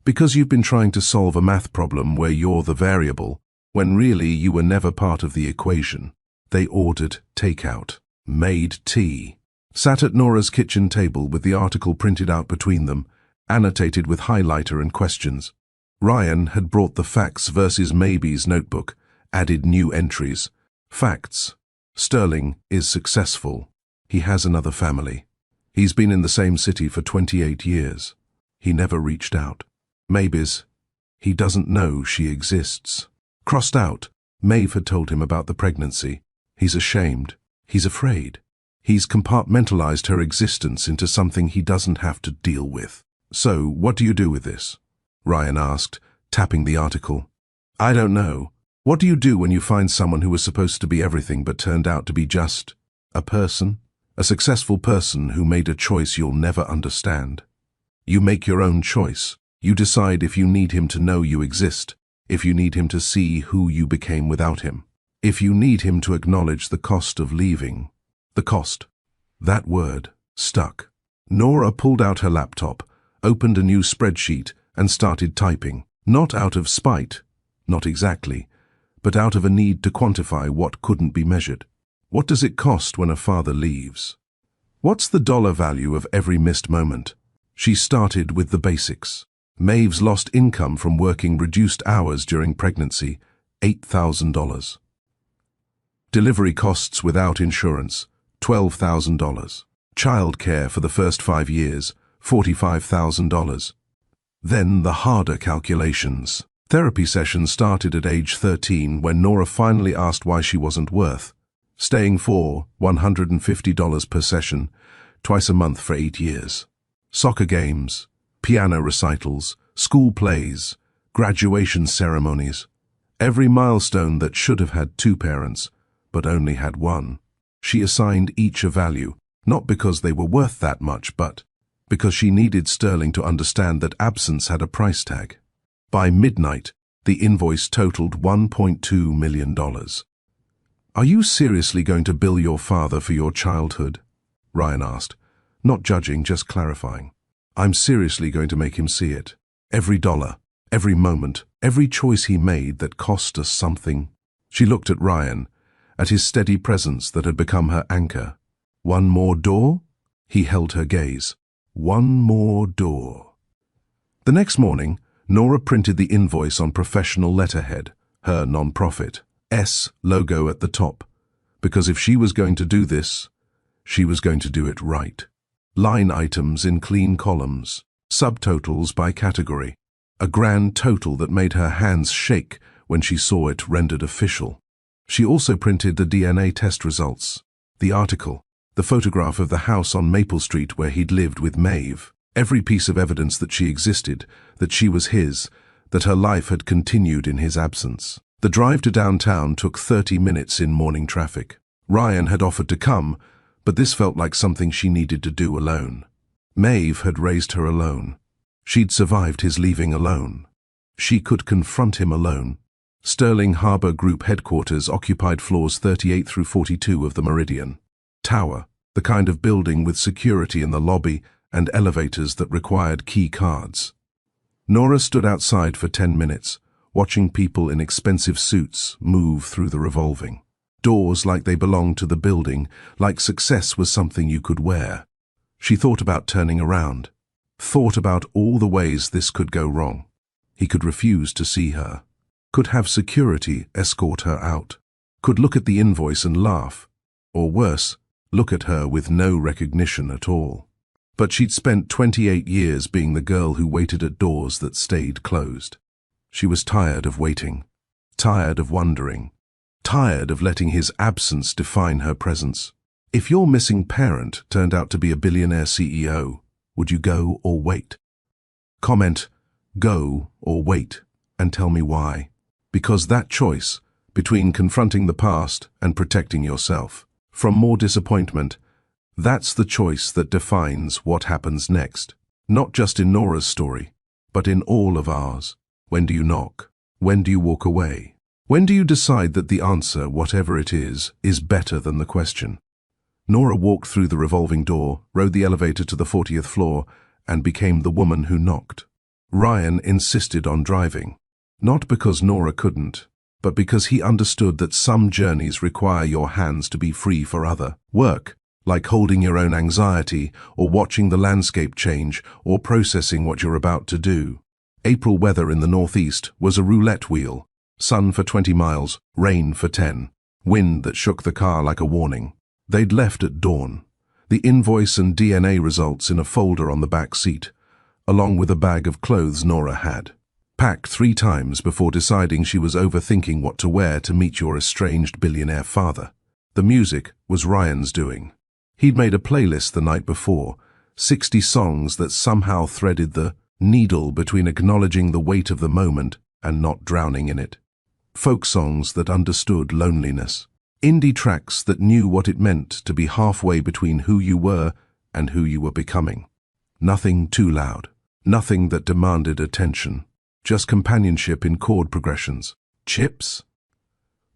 Because you've been trying to solve a math problem where you're the variable, when really you were never part of the equation." They ordered takeout, made tea, sat at Nora's kitchen table with the article printed out between them, annotated with highlighter and questions. Ryan had brought the facts versus maybes notebook, added new entries. Facts. Sterling is successful. He has another family. He's been in the same city for 28 years. He never reached out. Maybes. He doesn't know she exists. Crossed out, Maeve had told him about the pregnancy. He's ashamed. He's afraid. He's compartmentalized her existence into something he doesn't have to deal with. "So, what do you do with this?" Ryan asked, tapping the article. "I don't know. What do you do when you find someone who was supposed to be everything but turned out to be just a person? A successful person who made a choice you'll never understand. You make your own choice. You decide if you need him to know you exist, if you need him to see who you became without him, if you need him to acknowledge the cost of leaving." The cost. That word stuck. Nora pulled out her laptop, opened a new spreadsheet, and started typing. Not out of spite, not exactly, but out of a need to quantify what couldn't be measured. What does it cost when a father leaves? What's the dollar value of every missed moment? She started with the basics. Maeve's lost income from working reduced hours during pregnancy, $8,000. Delivery costs without insurance, $12,000. Childcare for the first 5 years, $45,000. Then the harder calculations. Therapy sessions started at age 13 when Nora finally asked why she wasn't worth staying for $150 per session, twice a month for 8 years. Soccer games, piano recitals, school plays, graduation ceremonies. Every milestone that should have had 2 parents, but only had 1. She assigned each a value, not because they were worth that much, but because she needed Sterling to understand that absence had a price tag. By midnight, the invoice totaled $1.2 million. "Are you seriously going to bill your father for your childhood?" Ryan asked, not judging, just clarifying. "I'm seriously going to make him see it. Every dollar, every moment, every choice he made that cost us something." She looked at Ryan, at his steady presence that had become her anchor. "One more door?" He held her gaze. "One more door." The next morning, Nora printed the invoice on professional letterhead, her non-profit, S logo at the top, because if she was going to do this, she was going to do it right. Line items in clean columns, subtotals by category, a grand total that made her hands shake when she saw it rendered official. She also printed the DNA test results, the article, the photograph of the house on Maple Street where he'd lived with Maeve, every piece of evidence that she existed, that she was his, that her life had continued in his absence. The drive to downtown took 30 minutes in morning traffic. Ryan had offered to come, but this felt like something she needed to do alone. Maeve had raised her alone. She'd survived his leaving alone. She could confront him alone. Sterling Harbor Group headquarters occupied floors 38 through 42 of the Meridian Tower, the kind of building with security in the lobby and elevators that required key cards. Nora stood outside for 10 minutes, watching people in expensive suits move through the revolving doors like they belonged to the building, like success was something you could wear. She thought about turning around, thought about all the ways this could go wrong. He could refuse to see her, could have security escort her out, could look at the invoice and laugh, or worse, look at her with no recognition at all. But she'd spent 28 years being the girl who waited at doors that stayed closed. She was tired of waiting, tired of wondering, tired of letting his absence define her presence. If your missing parent turned out to be a billionaire CEO, would you go or wait? Comment, go or wait, and tell me why. Because that choice, between confronting the past and protecting yourself from more disappointment, that's the choice that defines what happens next. Not just in Nora's story, but in all of ours. When do you knock? When do you walk away? When do you decide that the answer, whatever it is better than the question? Nora walked through the revolving door, rode the elevator to the 40th floor, and became the woman who knocked. Ryan insisted on driving, not because Nora couldn't, but because he understood that some journeys require your hands to be free for other work, like holding your own anxiety, or watching the landscape change, or processing what you're about to do. April weather in the northeast was a roulette wheel. Sun for 20 miles, rain for 10, wind that shook the car like a warning. They'd left at dawn, the invoice and DNA results in a folder on the back seat, along with a bag of clothes Nora had. Packed 3 times before deciding she was overthinking what to wear to meet your estranged billionaire father. The music was Ryan's doing. He'd made a playlist the night before, 60 songs that somehow threaded the needle between acknowledging the weight of the moment and not drowning in it. Folk songs that understood loneliness. Indie tracks that knew what it meant to be halfway between who you were and who you were becoming. Nothing too loud. Nothing that demanded attention. Just companionship in chord progressions. Chips?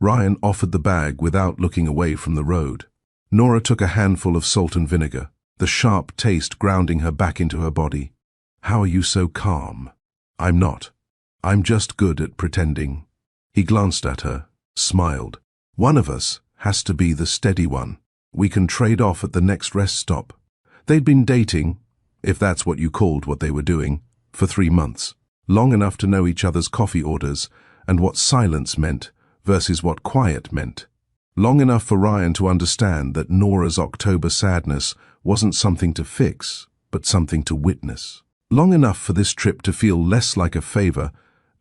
Ryan offered the bag without looking away from the road. Nora took a handful of salt and vinegar, the sharp taste grounding her back into her body. How are you so calm? I'm not. I'm just good at pretending. He glanced at her, smiled. One of us has to be the steady one. We can trade off at the next rest stop. They'd been dating, if that's what you called what they were doing, for 3 months. Long enough to know each other's coffee orders and what silence meant versus what quiet meant. Long enough for Ryan to understand that Nora's October sadness wasn't something to fix, but something to witness. Long enough for this trip to feel less like a favor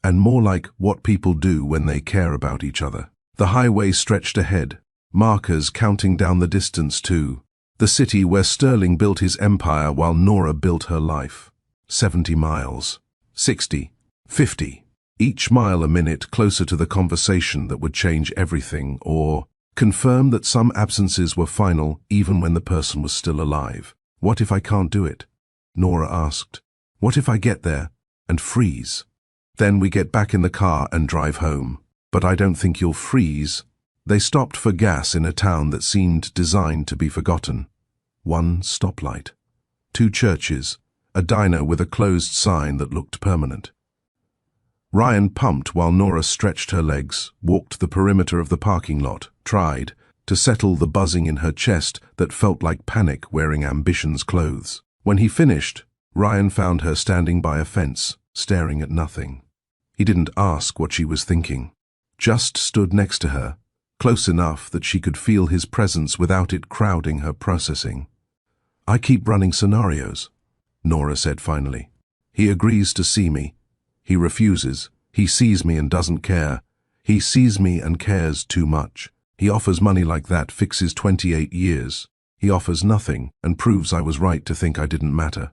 and more like what people do when they care about each other. The highway stretched ahead, markers counting down the distance to the city where Sterling built his empire while Nora built her life. 70 miles, 60, 50, each mile a minute closer to the conversation that would change everything or confirm that some absences were final even when the person was still alive. What if I can't do it? Nora asked. What if I get there and freeze? Then we get back in the car and drive home. But I don't think you'll freeze. They stopped for gas in a town that seemed designed to be forgotten. 1 stoplight. 2 churches. A diner with a closed sign that looked permanent. Ryan pumped while Nora stretched her legs, walked the perimeter of the parking lot, tried to settle the buzzing in her chest that felt like panic wearing ambition's clothes. When he finished, Ryan found her standing by a fence, staring at nothing. He didn't ask what she was thinking, just stood next to her, close enough that she could feel his presence without it crowding her processing. I keep running scenarios, Nora said finally. He agrees to see me. He refuses. He sees me and doesn't care. He sees me and cares too much. He offers money like that fixes 28 years. He offers nothing and proves I was right to think I didn't matter.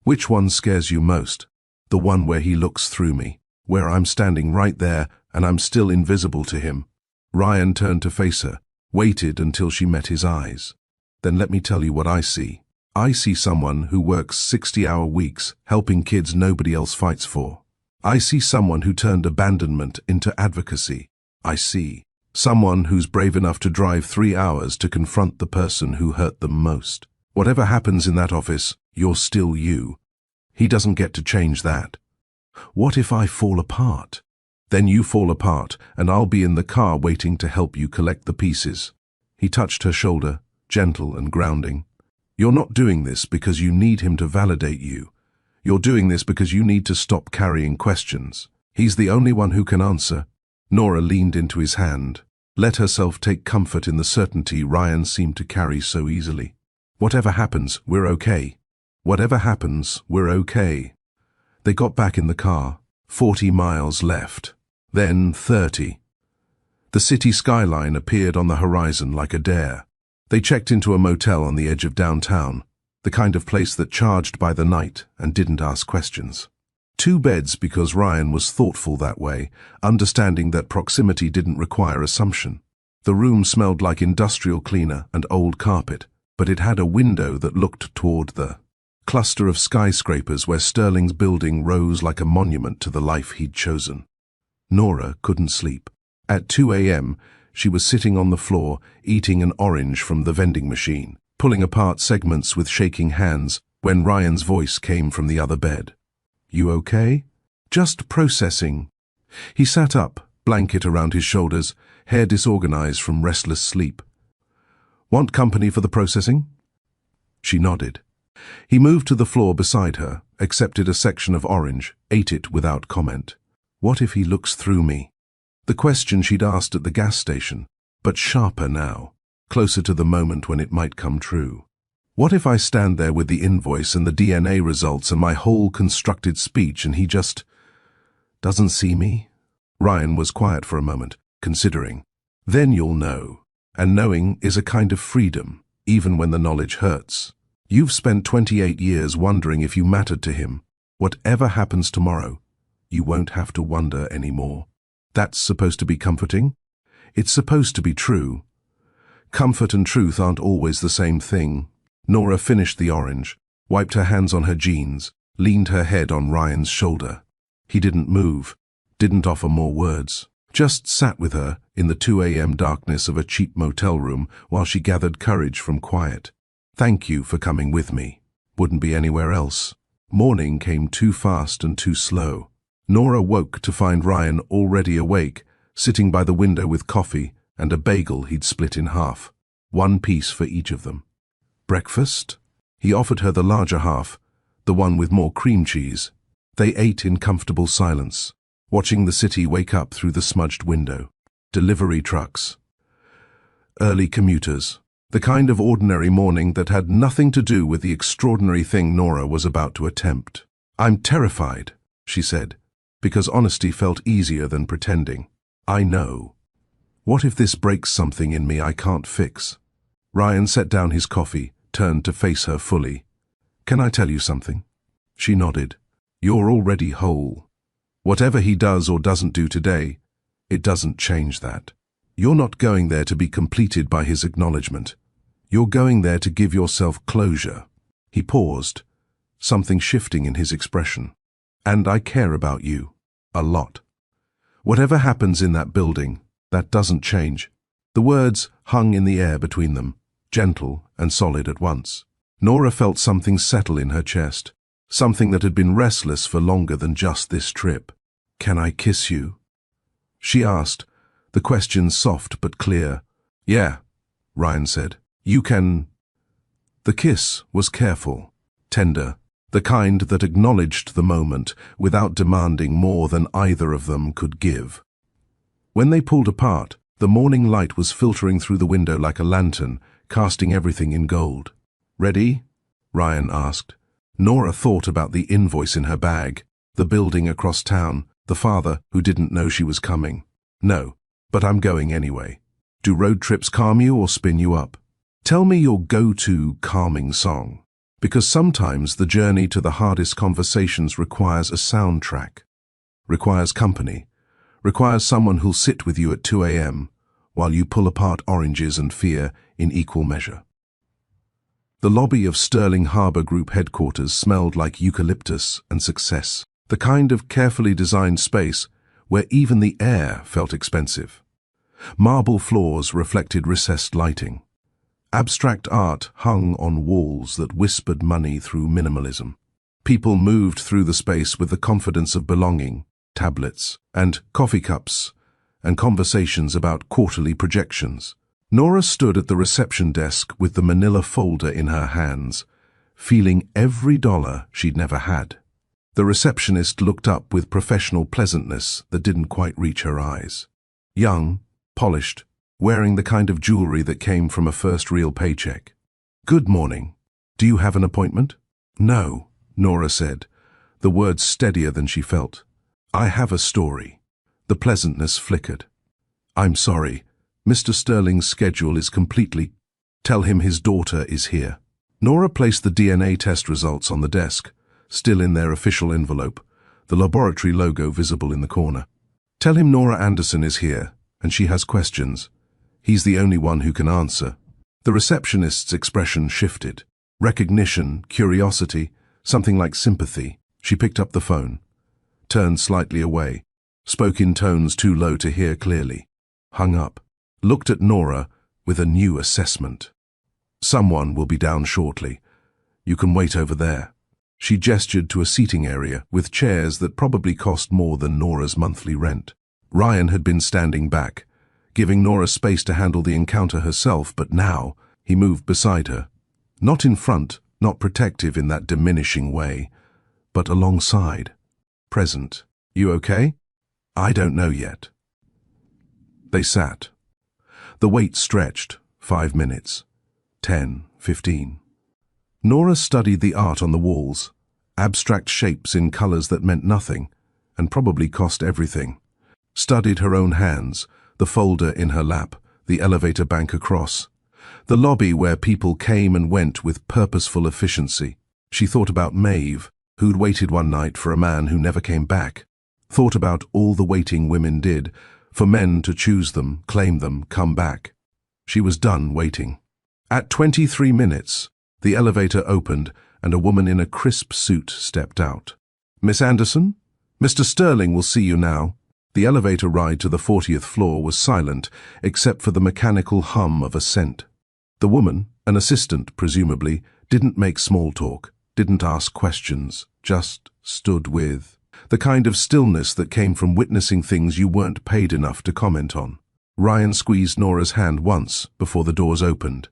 Which one scares you most? The one where he looks through me, where I'm standing right there and I'm still invisible to him. Ryan turned to face her, waited until she met his eyes. Then let me tell you what I see. I see someone who works 60-hour weeks, helping kids nobody else fights for. I see someone who turned abandonment into advocacy. I see someone who's brave enough to drive 3 hours to confront the person who hurt them most. Whatever happens in that office, you're still you. He doesn't get to change that. What if I fall apart? Then you fall apart, and I'll be in the car waiting to help you collect the pieces. He touched her shoulder, gentle and grounding. You're not doing this because you need him to validate you. You're doing this because you need to stop carrying questions. He's the only one who can answer. Nora leaned into his hand, let herself take comfort in the certainty Ryan seemed to carry so easily. Whatever happens, we're okay. Whatever happens, we're okay. They got back in the car. 40 miles left. Then 30. The city skyline appeared on the horizon like a dare. They checked into a motel on the edge of downtown, the kind of place that charged by the night and didn't ask questions. 2 beds because Ryan was thoughtful that way, understanding that proximity didn't require assumption. The room smelled like industrial cleaner and old carpet, but it had a window that looked toward the cluster of skyscrapers where Sterling's building rose like a monument to the life he'd chosen. Nora couldn't sleep. At 2 a.m., she was sitting on the floor, eating an orange from the vending machine, pulling apart segments with shaking hands, when Ryan's voice came from the other bed. You okay? Just processing. He sat up, blanket around his shoulders, hair disorganized from restless sleep. Want company for the processing? She nodded. He moved to the floor beside her, accepted a section of orange, ate it without comment. What if he looks through me? The question she'd asked at the gas station, but sharper now, closer to the moment when it might come true. What if I stand there with the invoice and the DNA results and my whole constructed speech and he just doesn't see me? Ryan was quiet for a moment, considering. Then you'll know. And knowing is a kind of freedom, even when the knowledge hurts. You've spent 28 years wondering if you mattered to him. Whatever happens tomorrow, you won't have to wonder anymore. That's supposed to be comforting? It's supposed to be true. Comfort and truth aren't always the same thing. Nora finished the orange, wiped her hands on her jeans, leaned her head on Ryan's shoulder. He didn't move, didn't offer more words, just sat with her in the 2 a.m. darkness of a cheap motel room while she gathered courage from quiet. Thank you for coming with me. Wouldn't be anywhere else. Morning came too fast and too slow. Nora woke to find Ryan already awake, sitting by the window with coffee and a bagel he'd split in half, 1 piece for each of them. Breakfast? He offered her the larger half, the one with more cream cheese. They ate in comfortable silence, watching the city wake up through the smudged window. Delivery trucks. Early commuters. The kind of ordinary morning that had nothing to do with the extraordinary thing Nora was about to attempt. I'm terrified, she said, because honesty felt easier than pretending. I know. What if this breaks something in me I can't fix? Ryan set down his coffee, turned to face her fully. Can I tell you something? She nodded. You're already whole. Whatever he does or doesn't do today, it doesn't change that. You're not going there to be completed by his acknowledgement. You're going there to give yourself closure. He paused, something shifting in his expression. And I care about you. A lot. Whatever happens in that building, that doesn't change. The words hung in the air between them, gentle and solid at once. Nora felt something settle in her chest, something that had been restless for longer than just this trip. Can I kiss you? She asked, the question soft but clear. Yeah, Ryan said. You can. The kiss was careful, tender, the kind that acknowledged the moment without demanding more than either of them could give. When they pulled apart, the morning light was filtering through the window like a lantern, casting everything in gold. Ready? Ryan asked. Nora thought about the invoice in her bag, the building across town, the father who didn't know she was coming. No, but I'm going anyway. Do road trips calm you or spin you up? Tell me your go-to calming song. Because sometimes the journey to the hardest conversations requires a soundtrack, requires company, requires someone who'll sit with you at 2 a.m. while you pull apart oranges and fear in equal measure. The lobby of Sterling Harbor Group headquarters smelled like eucalyptus and success. The kind of carefully designed space where even the air felt expensive. Marble floors reflected recessed lighting. Abstract art hung on walls that whispered money through minimalism. People moved through the space with the confidence of belonging, tablets and coffee cups, and conversations about quarterly projections. Nora stood at the reception desk with the manila folder in her hands, feeling every dollar she'd never had. The receptionist looked up with professional pleasantness that didn't quite reach her eyes. Young, polished, wearing the kind of jewelry that came from a first real paycheck. "Good morning. Do you have an appointment?" "No," Nora said, the words steadier than she felt. "I have a story." The pleasantness flickered. "I'm sorry. Mr. Sterling's schedule is completely. Tell him his daughter is here." Nora placed the DNA test results on the desk, still in their official envelope, the laboratory logo visible in the corner. "Tell him Nora Anderson is here, and she has questions. He's the only one who can answer." The receptionist's expression shifted. Recognition, curiosity, something like sympathy. She picked up the phone, turned slightly away, spoke in tones too low to hear clearly, hung up, looked at Nora with a new assessment. "Someone will be down shortly. You can wait over there." She gestured to a seating area with chairs that probably cost more than Nora's monthly rent. Ryan had been standing back, giving Nora space to handle the encounter herself, but now he moved beside her. Not in front, not protective in that diminishing way, but alongside, present. "You okay?" "I don't know yet." They sat. The wait stretched, 5 minutes, 10, 15. Nora studied the art on the walls, abstract shapes in colors that meant nothing, and probably cost everything. Studied her own hands, the folder in her lap, the elevator bank across, the lobby where people came and went with purposeful efficiency. She thought about Maeve, who'd waited one night for a man who never came back. Thought about all the waiting women did, for men to choose them, claim them, come back. She was done waiting. At 23 minutes, the elevator opened and a woman in a crisp suit stepped out. "Miss Anderson? Mr. Sterling will see you now." The elevator ride to the 40th floor was silent, except for the mechanical hum of ascent. The woman, an assistant presumably, didn't make small talk, didn't ask questions, just stood with the kind of stillness that came from witnessing things you weren't paid enough to comment on. Ryan squeezed Nora's hand once before the doors opened.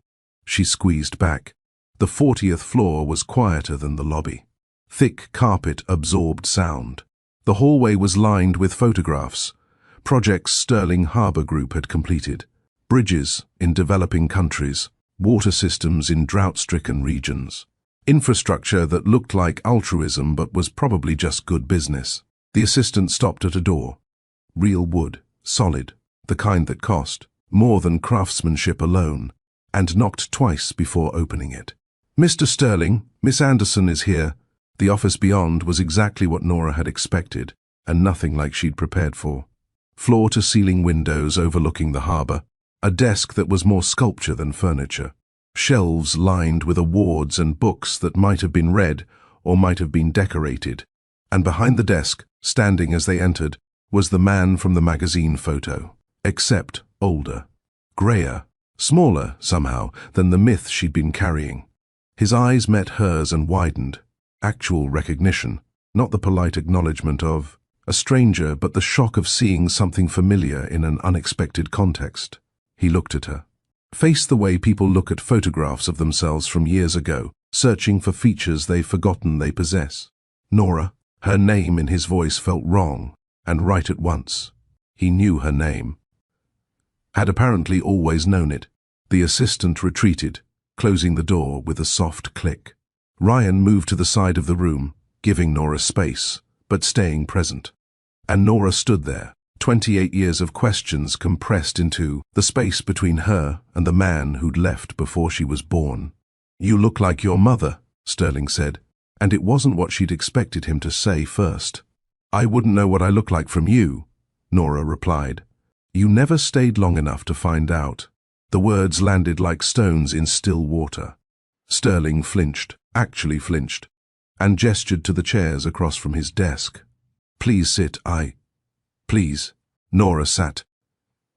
She squeezed back. The 40th floor was quieter than the lobby. Thick carpet absorbed sound. The hallway was lined with photographs, projects Sterling Harbor Group had completed. Bridges in developing countries, water systems in drought-stricken regions. Infrastructure that looked like altruism but was probably just good business. The assistant stopped at a door. Real wood, solid, the kind that cost more than craftsmanship alone, and knocked twice before opening it. "Mr. Sterling, Miss Anderson is here." The office beyond was exactly what Nora had expected, and nothing like she'd prepared for. Floor-to-ceiling windows overlooking the harbor, a desk that was more sculpture than furniture, shelves lined with awards and books that might have been read or might have been decorated, and behind the desk, standing as they entered, was the man from the magazine photo, except older, grayer, smaller, somehow, than the myth she'd been carrying. His eyes met hers and widened. Actual recognition, not the polite acknowledgement of a stranger, but the shock of seeing something familiar in an unexpected context. He looked at her. Faced the way people look at photographs of themselves from years ago, searching for features they've forgotten they possess. Nora, her name in his voice felt wrong, and right at once. He knew her name. Had apparently always known it. The assistant retreated, closing the door with a soft click. Ryan moved to the side of the room, giving Nora space, but staying present. And Nora stood there, 28 years of questions compressed into the space between her and the man who'd left before she was born. "You look like your mother," Sterling said, and it wasn't what she'd expected him to say first. "I wouldn't know what I look like from you," Nora replied. "You never stayed long enough to find out." The words landed like stones in still water. Sterling flinched, actually flinched, and gestured to the chairs across from his desk. Please sit, Please. Nora sat.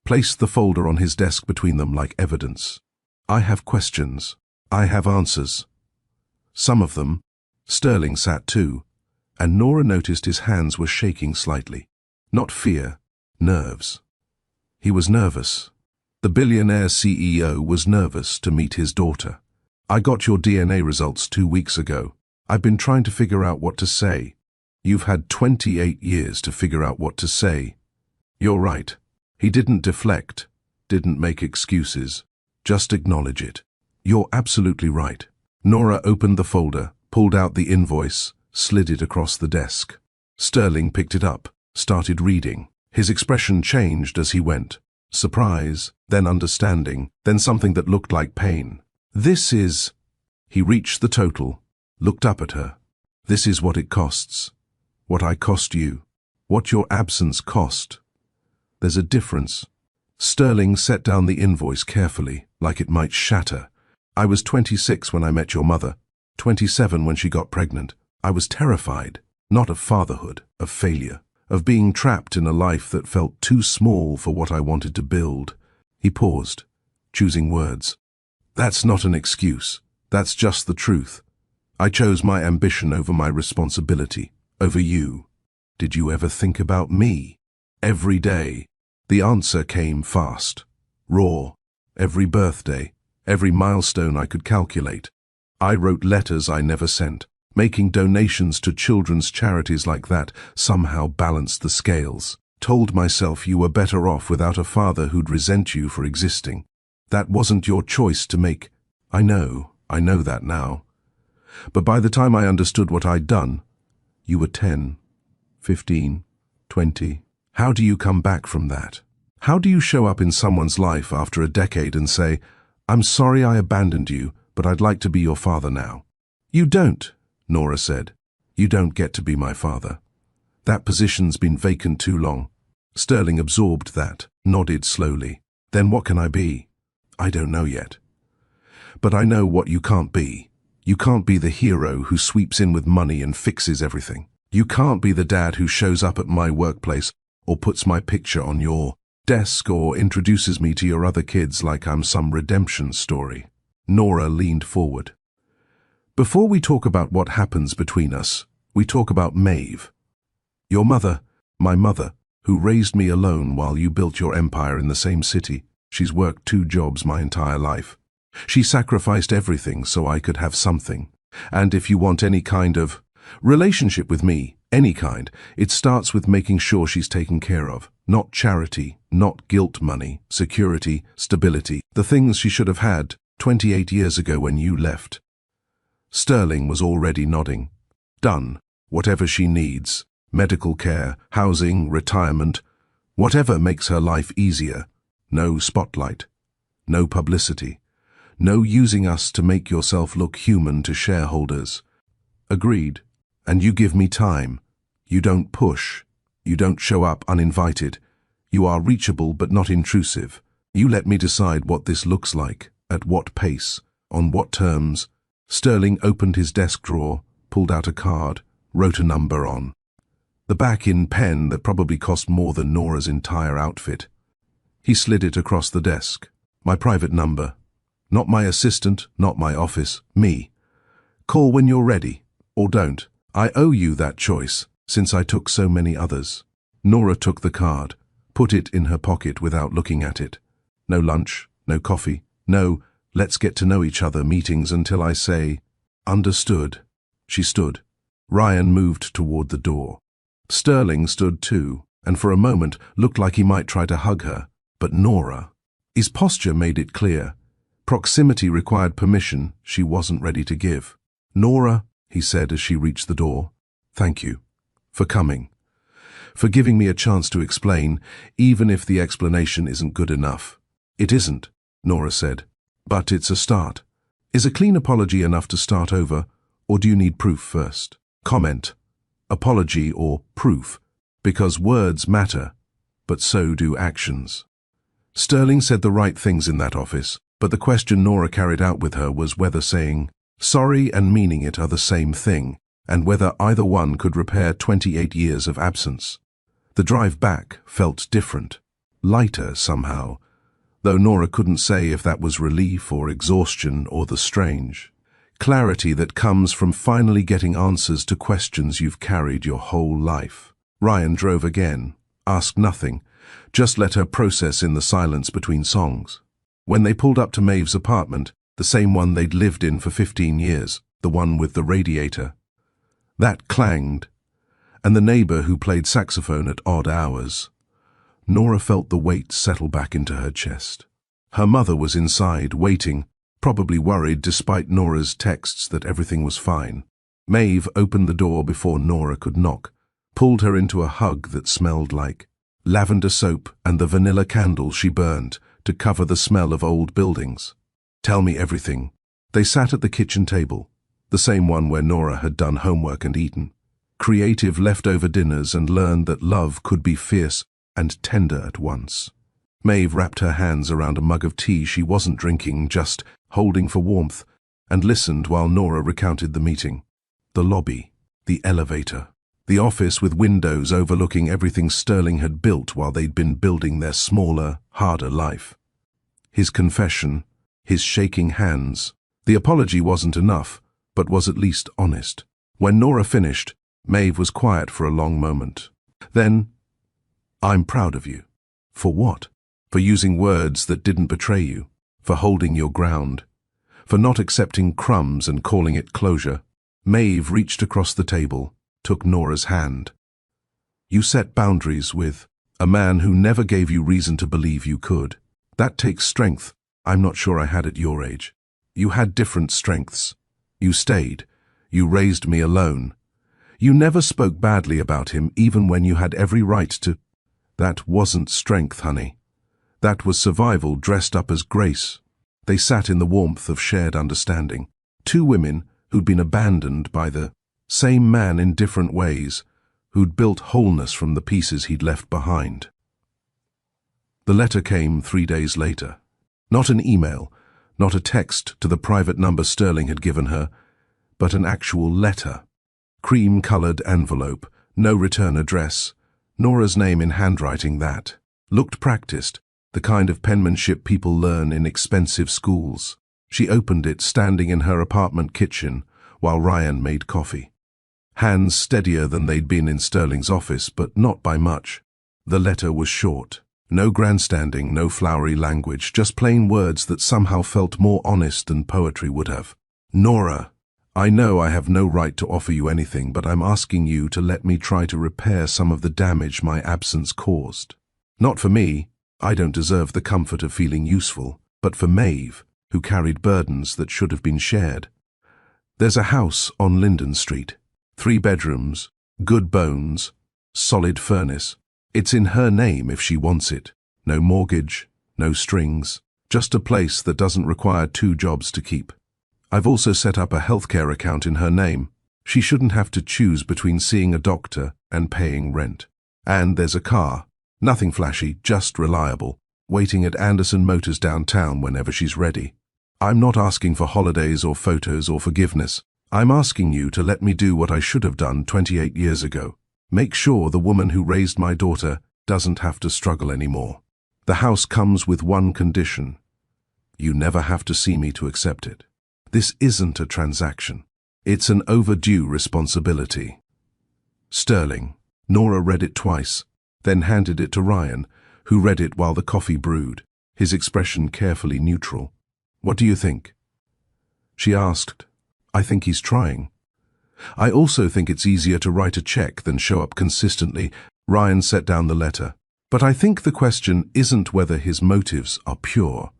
Placed the folder on his desk between them like evidence. I have questions. I have answers. Some of them. Sterling sat too, and Nora noticed his hands were shaking slightly. Not fear, nerves. He was nervous. The billionaire CEO was nervous to meet his daughter. I got your DNA results 2 weeks ago. I've been trying to figure out what to say. You've had 28 years to figure out what to say. You're right. He didn't deflect, didn't make excuses. Just acknowledge it. You're absolutely right. Nora opened the folder, pulled out the invoice, slid it across the desk. Sterling picked it up, started reading. His expression changed as he went. Surprise, then understanding, then something that looked like pain. This is... He reached the total, looked up at her. This is what it costs. What I cost you. What your absence cost. There's a difference. Sterling set down the invoice carefully, like it might shatter. I was 26 when I met your mother, 27 when she got pregnant. I was terrified, not of fatherhood, of failure, of being trapped in a life that felt too small for what I wanted to build. He paused, choosing words. That's not an excuse. That's just the truth. I chose my ambition over my responsibility, over you. Did you ever think about me? Every day. The answer came fast, raw. Every birthday, every milestone I could calculate. I wrote letters I never sent. Making donations to children's charities like that somehow balanced the scales. Told myself you were better off without a father who'd resent you for existing. That wasn't your choice to make. I know that now. But by the time I understood what I'd done, you were 10, 15, 20. How do you come back from that? How do you show up in someone's life after a decade and say, I'm sorry I abandoned you, but I'd like to be your father now? You don't, Nora said. You don't get to be my father. That position's been vacant too long. Sterling absorbed that, nodded slowly. Then what can I be? I don't know yet. But I know what you can't be. You can't be the hero who sweeps in with money and fixes everything. You can't be the dad who shows up at my workplace or puts my picture on your desk or introduces me to your other kids like I'm some redemption story. Nora leaned forward. Before we talk about what happens between us, we talk about Maeve. Your mother, my mother, who raised me alone while you built your empire in the same city. She's worked 2 jobs my entire life. She sacrificed everything so I could have something. And if you want any kind of relationship with me, any kind, it starts with making sure she's taken care of. Not charity, not guilt money, security, stability, the things she should have had 28 years ago when you left. Sterling was already nodding. Done. Whatever she needs. Medical care, housing, retirement. Whatever makes her life easier. No spotlight. No publicity. No using us to make yourself look human to shareholders. Agreed. And you give me time. You don't push. You don't show up uninvited. You are reachable but not intrusive. You let me decide what this looks like, at what pace, on what terms. Sterling opened his desk drawer, pulled out a card, wrote a number on. The back in pen that probably cost more than Nora's entire outfit. He slid it across the desk. My private number. Not my assistant, not my office, me. Call when you're ready, or don't. I owe you that choice, since I took so many others. Nora took the card, put it in her pocket without looking at it. No lunch, no coffee, no let's get to know each other meetings until I say, understood. She stood. Ryan moved toward the door. Sterling stood too, and for a moment looked like he might try to hug her. But Nora, his posture made it clear. Proximity required permission she wasn't ready to give. Nora, he said as she reached the door, thank you for coming, for giving me a chance to explain, even if the explanation isn't good enough. It isn't, Nora said, but it's a start. Is a clean apology enough to start over, or do you need proof first? Comment, apology or proof, because words matter, but so do actions. Sterling said the right things in that office, but the question Nora carried out with her was whether saying sorry and meaning it are the same thing. and whether either one could repair 28 years of absence. The drive back felt different, lighter somehow, though Nora couldn't say if that was relief or exhaustion or the strange clarity that comes from finally getting answers to questions you've carried your whole life. Ryan drove again, asked nothing, just let her process in the silence between songs. When they pulled up to Maeve's apartment, the same one they'd lived in for 15 years, the one with the radiator, that clanged, and the neighbor who played saxophone at odd hours. Nora felt the weight settle back into her chest. Her mother was inside, waiting, probably worried despite Nora's texts that everything was fine. Maeve opened the door before Nora could knock, pulled her into a hug that smelled like lavender soap and the vanilla candle she burned to cover the smell of old buildings. "Tell me everything." They sat at the kitchen table, the same one where Nora had done homework and eaten creative leftover dinners and learned that love could be fierce and tender at once. Maeve wrapped her hands around a mug of tea she wasn't drinking, just holding for warmth, and listened while Nora recounted the meeting. The lobby, the elevator, the office with windows overlooking everything Sterling had built while they'd been building their smaller, harder life. His confession, his shaking hands. The apology wasn't enough, but was at least honest. When Nora finished, Maeve was quiet for a long moment. Then, "I'm proud of you." For what? For using words that didn't betray you, for holding your ground, for not accepting crumbs and calling it closure. Maeve reached across the table, took Nora's hand. "You set boundaries with a man who never gave you reason to believe you could. That takes strength I'm not sure I had at your age. You had different strengths. You stayed. You raised me alone. You never spoke badly about him even when you had every right to." "That wasn't strength, honey. That was survival dressed up as grace." They sat in the warmth of shared understanding. Two women who'd been abandoned by the same man in different ways, who'd built wholeness from the pieces he'd left behind. The letter came 3 days later. Not an email, not a text to the private number Sterling had given her, but an actual letter. Cream-colored envelope, no return address, Nora's name in handwriting that looked practiced, the kind of penmanship people learn in expensive schools. She opened it standing in her apartment kitchen while Ryan made coffee. Hands steadier than they'd been in Sterling's office, but not by much. The letter was short. No grandstanding, no flowery language, just plain words that somehow felt more honest than poetry would have. "Nora, I know I have no right to offer you anything, but I'm asking you to let me try to repair some of the damage my absence caused. Not for me, I don't deserve the comfort of feeling useful, but for Maeve, who carried burdens that should have been shared. There's a house on Linden Street, 3 bedrooms, good bones, solid furnace. It's in her name if she wants it. No mortgage, no strings, just a place that doesn't require 2 jobs to keep. I've also set up a healthcare account in her name. She shouldn't have to choose between seeing a doctor and paying rent. And there's a car, nothing flashy, just reliable, waiting at Anderson Motors downtown whenever she's ready. I'm not asking for holidays or photos or forgiveness. I'm asking you to let me do what I should have done 28 years ago. Make sure the woman who raised my daughter doesn't have to struggle anymore. The house comes with one condition. You never have to see me to accept it. This isn't a transaction. It's an overdue responsibility. Sterling." Nora read it twice, then handed it to Ryan, who read it while the coffee brewed, his expression carefully neutral. "What do you think?" She asked. "I think he's trying. I also think it's easier to write a check than show up consistently." Ryan set down the letter. "But I think the question isn't whether his motives are pure.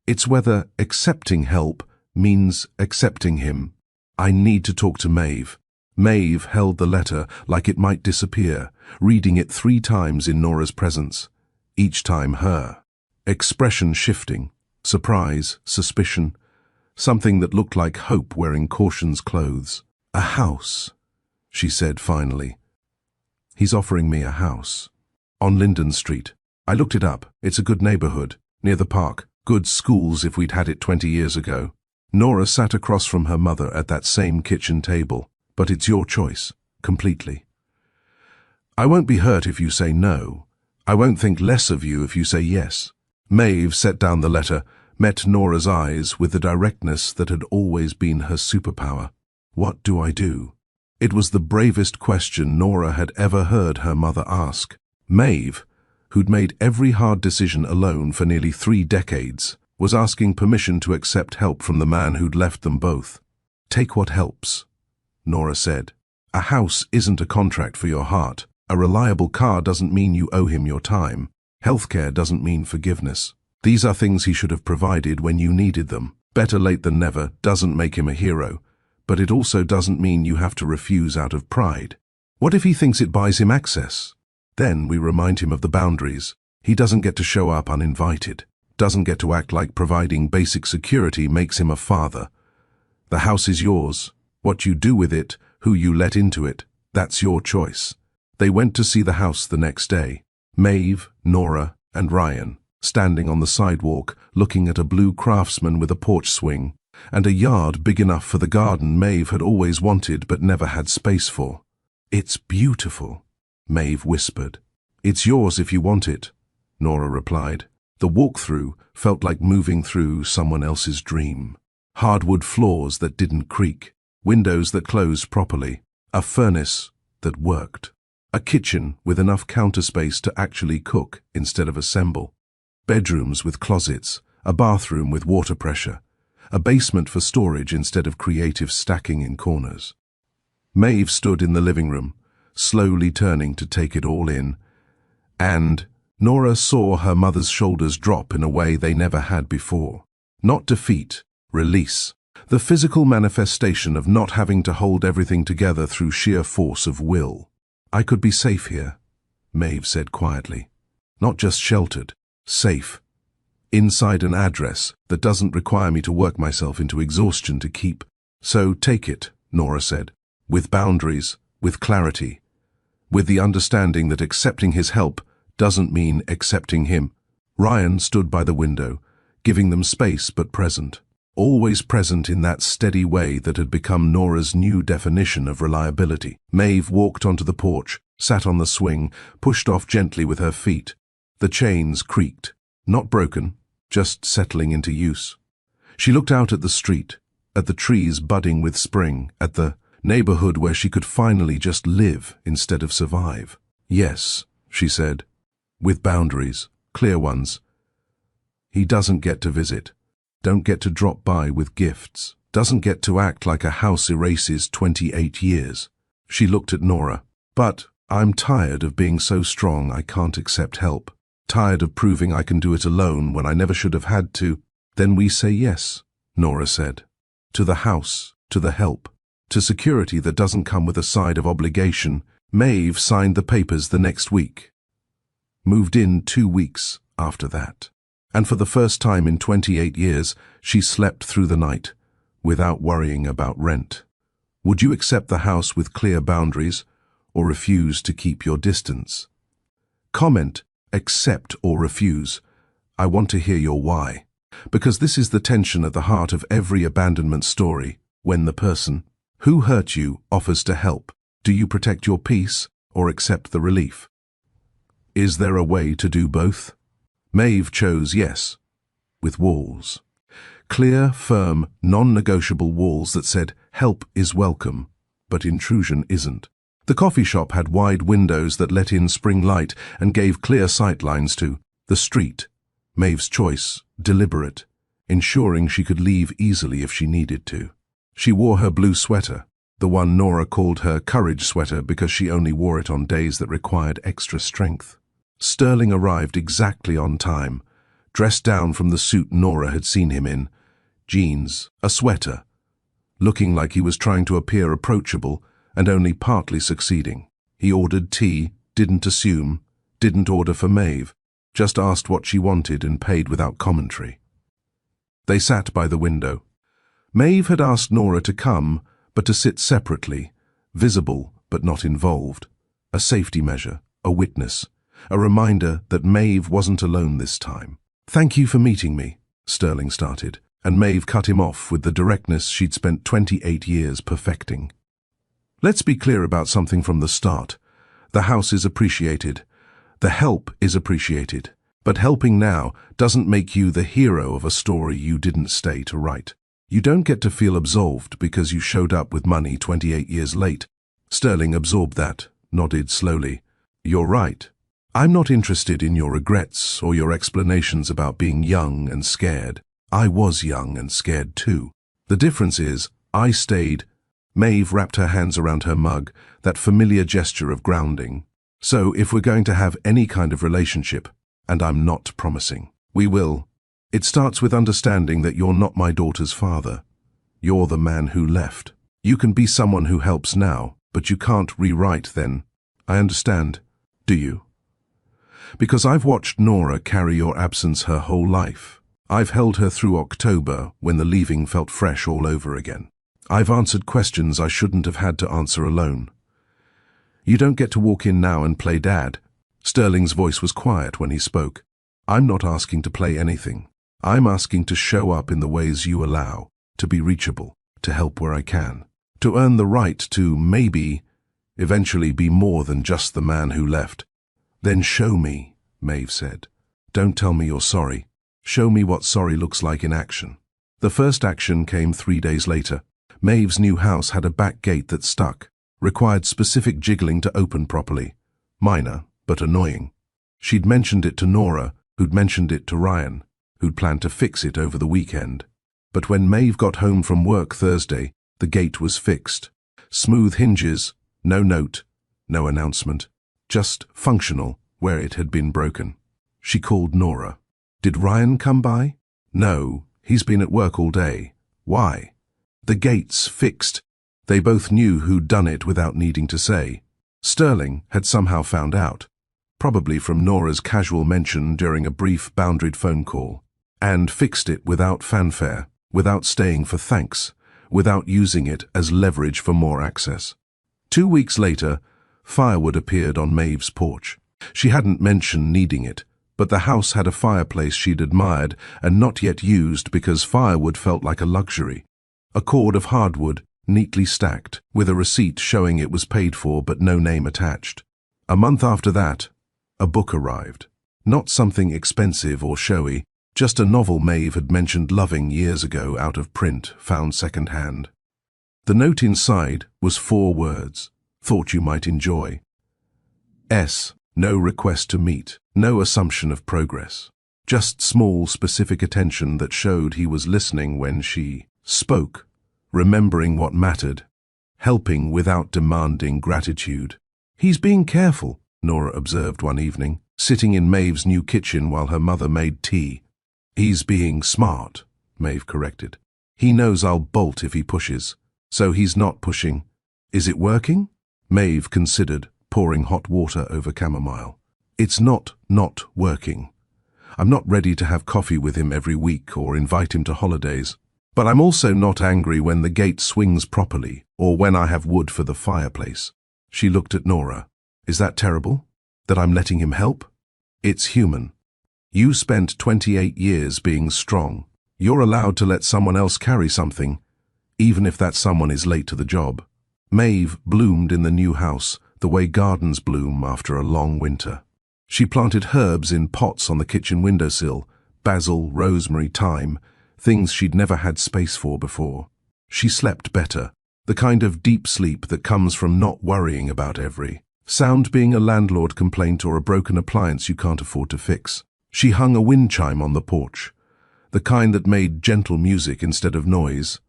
It's whether accepting help means accepting him. I need to talk to Maeve." Maeve held the letter like it might disappear, reading it 3 times in Nora's presence, each time her expression shifting, surprise, suspicion, something that looked like hope wearing caution's clothes. "A house," she said finally. "He's offering me a house. On Linden Street. I looked it up. It's a good neighborhood, near the park. Good schools if we'd had it 20 years ago." Nora sat across from her mother at that same kitchen table, but it's your choice, completely. I won't be hurt if you say no. I won't think less of you if you say yes. Maeve set down the letter, met Nora's eyes with the directness that had always been her superpower. What do I do? It was the bravest question Nora had ever heard her mother ask. Maeve, who'd made every hard decision alone for nearly 3 decades, was asking permission to accept help from the man who'd left them both. Take what helps, Nora said. A house isn't a contract for your heart. A reliable car doesn't mean you owe him your time. Healthcare doesn't mean forgiveness. These are things he should have provided when you needed them. Better late than never doesn't make him a hero, but it also doesn't mean you have to refuse out of pride. What if he thinks it buys him access? Then we remind him of the boundaries. He doesn't get to show up uninvited, doesn't get to act like providing basic security makes him a father. The house is yours. What you do with it, who you let into it, that's your choice. They went to see the house the next day. Maeve, Nora, and Ryan, standing on the sidewalk, looking at a blue Craftsman with a porch swing, and a yard big enough for the garden Maeve had always wanted but never had space for. It's beautiful, Maeve whispered. It's yours if you want it, Nora replied. The walkthrough felt like moving through someone else's dream. Hardwood floors that didn't creak, windows that closed properly, a furnace that worked. A kitchen with enough counter space to actually cook instead of assemble. Bedrooms with closets, a bathroom with water pressure, a basement for storage instead of creative stacking in corners. Maeve stood in the living room, slowly turning to take it all in, and Nora saw her mother's shoulders drop in a way they never had before. Not defeat, release. The physical manifestation of not having to hold everything together through sheer force of will. I could be safe here, Maeve said quietly. Not just sheltered, safe. Inside an address that doesn't require me to work myself into exhaustion to keep. So take it, Nora said, with boundaries, with clarity, with the understanding that accepting his help doesn't mean accepting him. Ryan stood by the window, giving them space but present. Always present in that steady way that had become Nora's new definition of reliability. Maeve walked onto the porch, sat on the swing, pushed off gently with her feet. The chains creaked, not broken, just settling into use. She looked out at the street, at the trees budding with spring, at the neighborhood where she could finally just live instead of survive. Yes, she said, with boundaries, clear ones. He doesn't get to visit. Don't get to drop by with gifts, doesn't get to act like a house erases 28 years. She looked at Nora. But I'm tired of being so strong I can't accept help. Tired of proving I can do it alone when I never should have had to. Then we say yes, Nora said. To the house, to the help, to security that doesn't come with a side of obligation. Maeve signed the papers the next week. Moved in 2 weeks after that. And for the first time in 28 years, she slept through the night, without worrying about rent. Would you accept the house with clear boundaries, or refuse to keep your distance? Comment, accept or refuse. I want to hear your why. Because this is the tension at the heart of every abandonment story, when the person who hurt you offers to help. Do you protect your peace, or accept the relief? Is there a way to do both? Maeve chose yes, with walls. Clear, firm, non-negotiable walls that said, help is welcome, but intrusion isn't. The coffee shop had wide windows that let in spring light and gave clear sight lines to the street. Maeve's choice, deliberate, ensuring she could leave easily if she needed to. She wore her blue sweater, the one Nora called her courage sweater because she only wore it on days that required extra strength. Sterling arrived exactly on time, dressed down from the suit Nora had seen him in, jeans, a sweater, looking like he was trying to appear approachable and only partly succeeding. He ordered tea, didn't assume, didn't order for Maeve, just asked what she wanted and paid without commentary. They sat by the window. Maeve had asked Nora to come, but to sit separately, visible but not involved. A safety measure, a witness. A reminder that Maeve wasn't alone this time. Thank you for meeting me, Sterling started, and Maeve cut him off with the directness she'd spent 28 years perfecting. Let's be clear about something from the start. The house is appreciated. The help is appreciated. But helping now doesn't make you the hero of a story you didn't stay to write. You don't get to feel absolved because you showed up with money 28 years late. Sterling absorbed that, nodded slowly. You're right. I'm not interested in your regrets or your explanations about being young and scared. I was young and scared too. The difference is, I stayed. Maeve wrapped her hands around her mug, that familiar gesture of grounding. So if we're going to have any kind of relationship, and I'm not promising, we will, it starts with understanding that you're not my daughter's father. You're the man who left. You can be someone who helps now, but you can't rewrite then. I understand. Do you? Because I've watched Nora carry your absence her whole life. I've held her through October when the leaving felt fresh all over again. I've answered questions I shouldn't have had to answer alone. You don't get to walk in now and play dad. Sterling's voice was quiet when he spoke. I'm not asking to play anything. I'm asking to show up in the ways you allow, to be reachable, to help where I can, to earn the right to maybe, eventually be more than just the man who left. Then show me, Maeve said. Don't tell me you're sorry. Show me what sorry looks like in action. The first action came 3 days later. Maeve's new house had a back gate that stuck, required specific jiggling to open properly. Minor, but annoying. She'd mentioned it to Nora, who'd mentioned it to Ryan, who'd planned to fix it over the weekend. But when Maeve got home from work Thursday, the gate was fixed. Smooth hinges, no note, no announcement, just functional where it had been broken. She called Nora. Did Ryan come by? No, he's been at work all day. Why? The gate's fixed. They both knew who'd done it without needing to say. Sterling had somehow found out, probably from Nora's casual mention during a brief boundaried phone call, and fixed it without fanfare, without staying for thanks, without using it as leverage for more access. 2 weeks later, firewood appeared on Maeve's porch. She hadn't mentioned needing it, but the house had a fireplace she'd admired and not yet used because firewood felt like a luxury. A cord of hardwood, neatly stacked, with a receipt showing it was paid for but no name attached. A month after that, a book arrived. Not something expensive or showy, just a novel Maeve had mentioned loving years ago out of print, found second-hand. The note inside was 4 words, thought you might enjoy. S. No request to meet, no assumption of progress. Just small, specific attention that showed he was listening when she spoke, remembering what mattered, helping without demanding gratitude. He's being careful, Nora observed one evening, sitting in Maeve's new kitchen while her mother made tea. He's being smart, Maeve corrected. He knows I'll bolt if he pushes, so he's not pushing. Is it working? Maeve considered, pouring hot water over chamomile. It's not working. I'm not ready to have coffee with him every week or invite him to holidays. But I'm also not angry when the gate swings properly or when I have wood for the fireplace. She looked at Nora. Is that terrible? That I'm letting him help? It's human. You spent 28 years being strong. You're allowed to let someone else carry something, even if that someone is late to the job. Maeve bloomed in the new house the way gardens bloom after a long winter. She planted herbs in pots on the kitchen windowsill, basil, rosemary, thyme, things she'd never had space for before. She slept better, the kind of deep sleep that comes from not worrying about every sound being a landlord complaint or a broken appliance you can't afford to fix. She hung a wind chime on the porch, the kind that made gentle music instead of noise,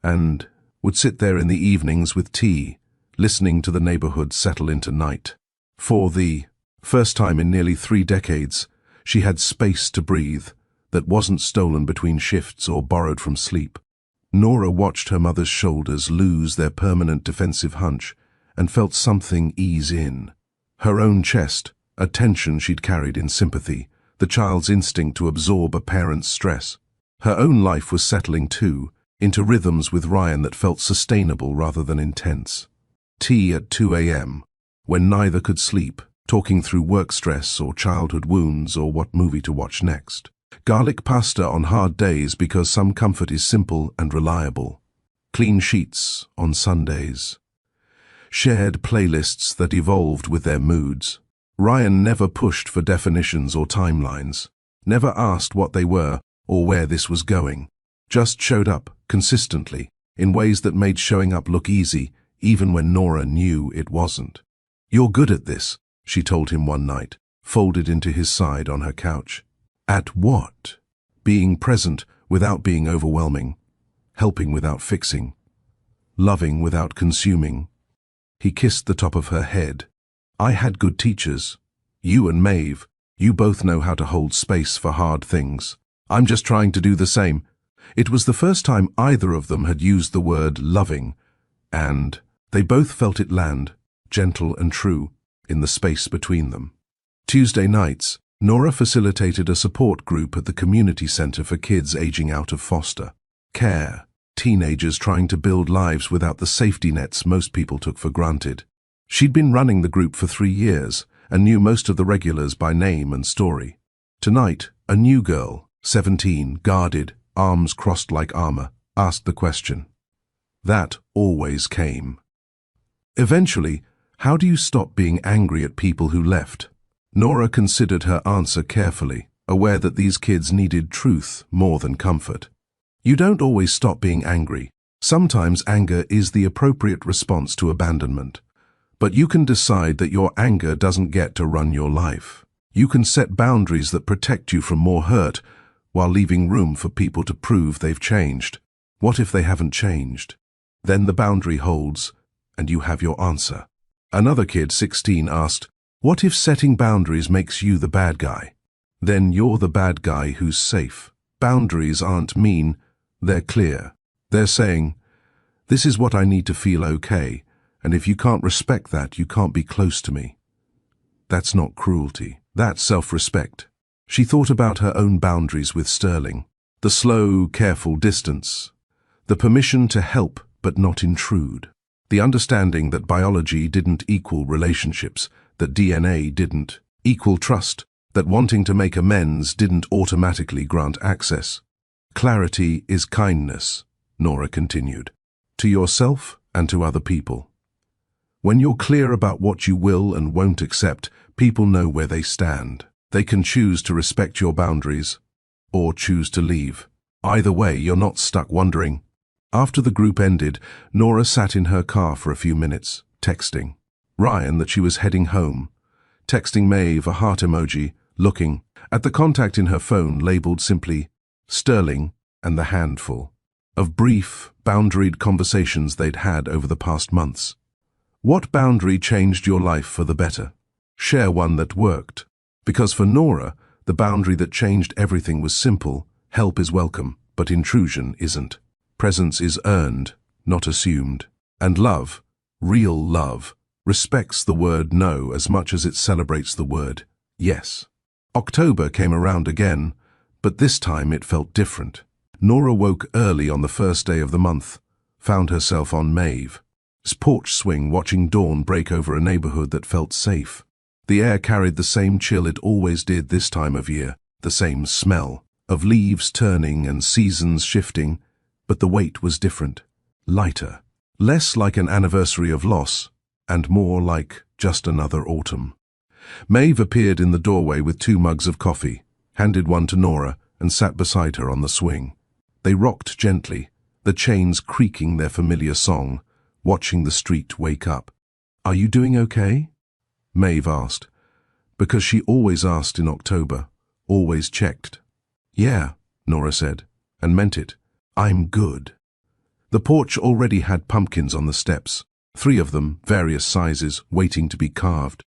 and would sit there in the evenings with tea, listening to the neighborhood settle into night. For the first time in nearly 3 decades, she had space to breathe that wasn't stolen between shifts or borrowed from sleep. Nora watched her mother's shoulders lose their permanent defensive hunch and felt something ease in. Her own chest, a tension she'd carried in sympathy, the child's instinct to absorb a parent's stress. Her own life was settling too, into rhythms with Ryan that felt sustainable rather than intense. Tea at 2 a.m., when neither could sleep, talking through work stress or childhood wounds or what movie to watch next. Garlic pasta on hard days because some comfort is simple and reliable. Clean sheets on Sundays. shared playlists that evolved with their moods. Ryan never pushed for definitions or timelines, never asked what they were or where this was going, just showed up consistently in ways that made showing up look easy, even when Nora knew it wasn't. "You're good at this," she told him one night, folded into his side on her couch. At what? Being present without being overwhelming, helping without fixing, loving without consuming. He kissed the top of her head. "I had good teachers. You and Maeve, you both know how to hold space for hard things. I'm just trying to do the same." It was the first time either of them had used the word loving, and they both felt it land, gentle and true, in the space between them. Tuesday nights, Nora facilitated a support group at the community center for kids aging out of foster care, teenagers trying to build lives without the safety nets most people took for granted. She'd been running the group for 3 years and knew most of the regulars by name and story. Tonight, a new girl, 17, guarded, arms crossed like armor, asked the question. That always came. Eventually, how do you stop being angry at people who left? Nora considered her answer carefully, aware that these kids needed truth more than comfort. You don't always stop being angry. Sometimes anger is the appropriate response to abandonment. But you can decide that your anger doesn't get to run your life. You can set boundaries that protect you from more hurt, while leaving room for people to prove they've changed. What if they haven't changed? Then the boundary holds, and you have your answer. Another kid, 16, asked, "What if setting boundaries makes you the bad guy?" Then you're the bad guy who's safe. Boundaries aren't mean, they're clear. They're saying, "This is what I need to feel okay, and if you can't respect that, you can't be close to me." That's not cruelty. That's self-respect. She thought about her own boundaries with Sterling. The slow, careful distance. The permission to help but not intrude. The understanding that biology didn't equal relationships, that DNA didn't equal trust, that wanting to make amends didn't automatically grant access. Clarity is kindness, Nora continued, to yourself and to other people. When you're clear about what you will and won't accept, people know where they stand. They can choose to respect your boundaries or choose to leave. Either way, you're not stuck wondering. After the group ended, Nora sat in her car for a few minutes, texting Ryan that she was heading home, texting Maeve a heart emoji, looking at the contact in her phone labeled simply Sterling and the handful of brief, boundaried conversations they'd had over the past months. What boundary changed your life for the better? Share one that worked. Because for Nora, the boundary that changed everything was simple. Help is welcome, but intrusion isn't. Presence is earned, not assumed. And love, real love, respects the word no as much as it celebrates the word yes. October came around again, but this time it felt different. Nora woke early on the first day of the month, found herself on Maeve's porch swing watching dawn break over a neighborhood that felt safe. The air carried the same chill it always did this time of year, the same smell of leaves turning and seasons shifting, but the weight was different, lighter, less like an anniversary of loss, and more like just another autumn. Maeve appeared in the doorway with 2 mugs of coffee, handed one to Nora, and sat beside her on the swing. They rocked gently, the chains creaking their familiar song, watching the street wake up. "Are you doing okay?" Maeve asked, because she always asked in October, always checked. "Yeah," Nora said, and meant it. "I'm good." The porch already had pumpkins on the steps, 3 of them, various sizes, waiting to be carved.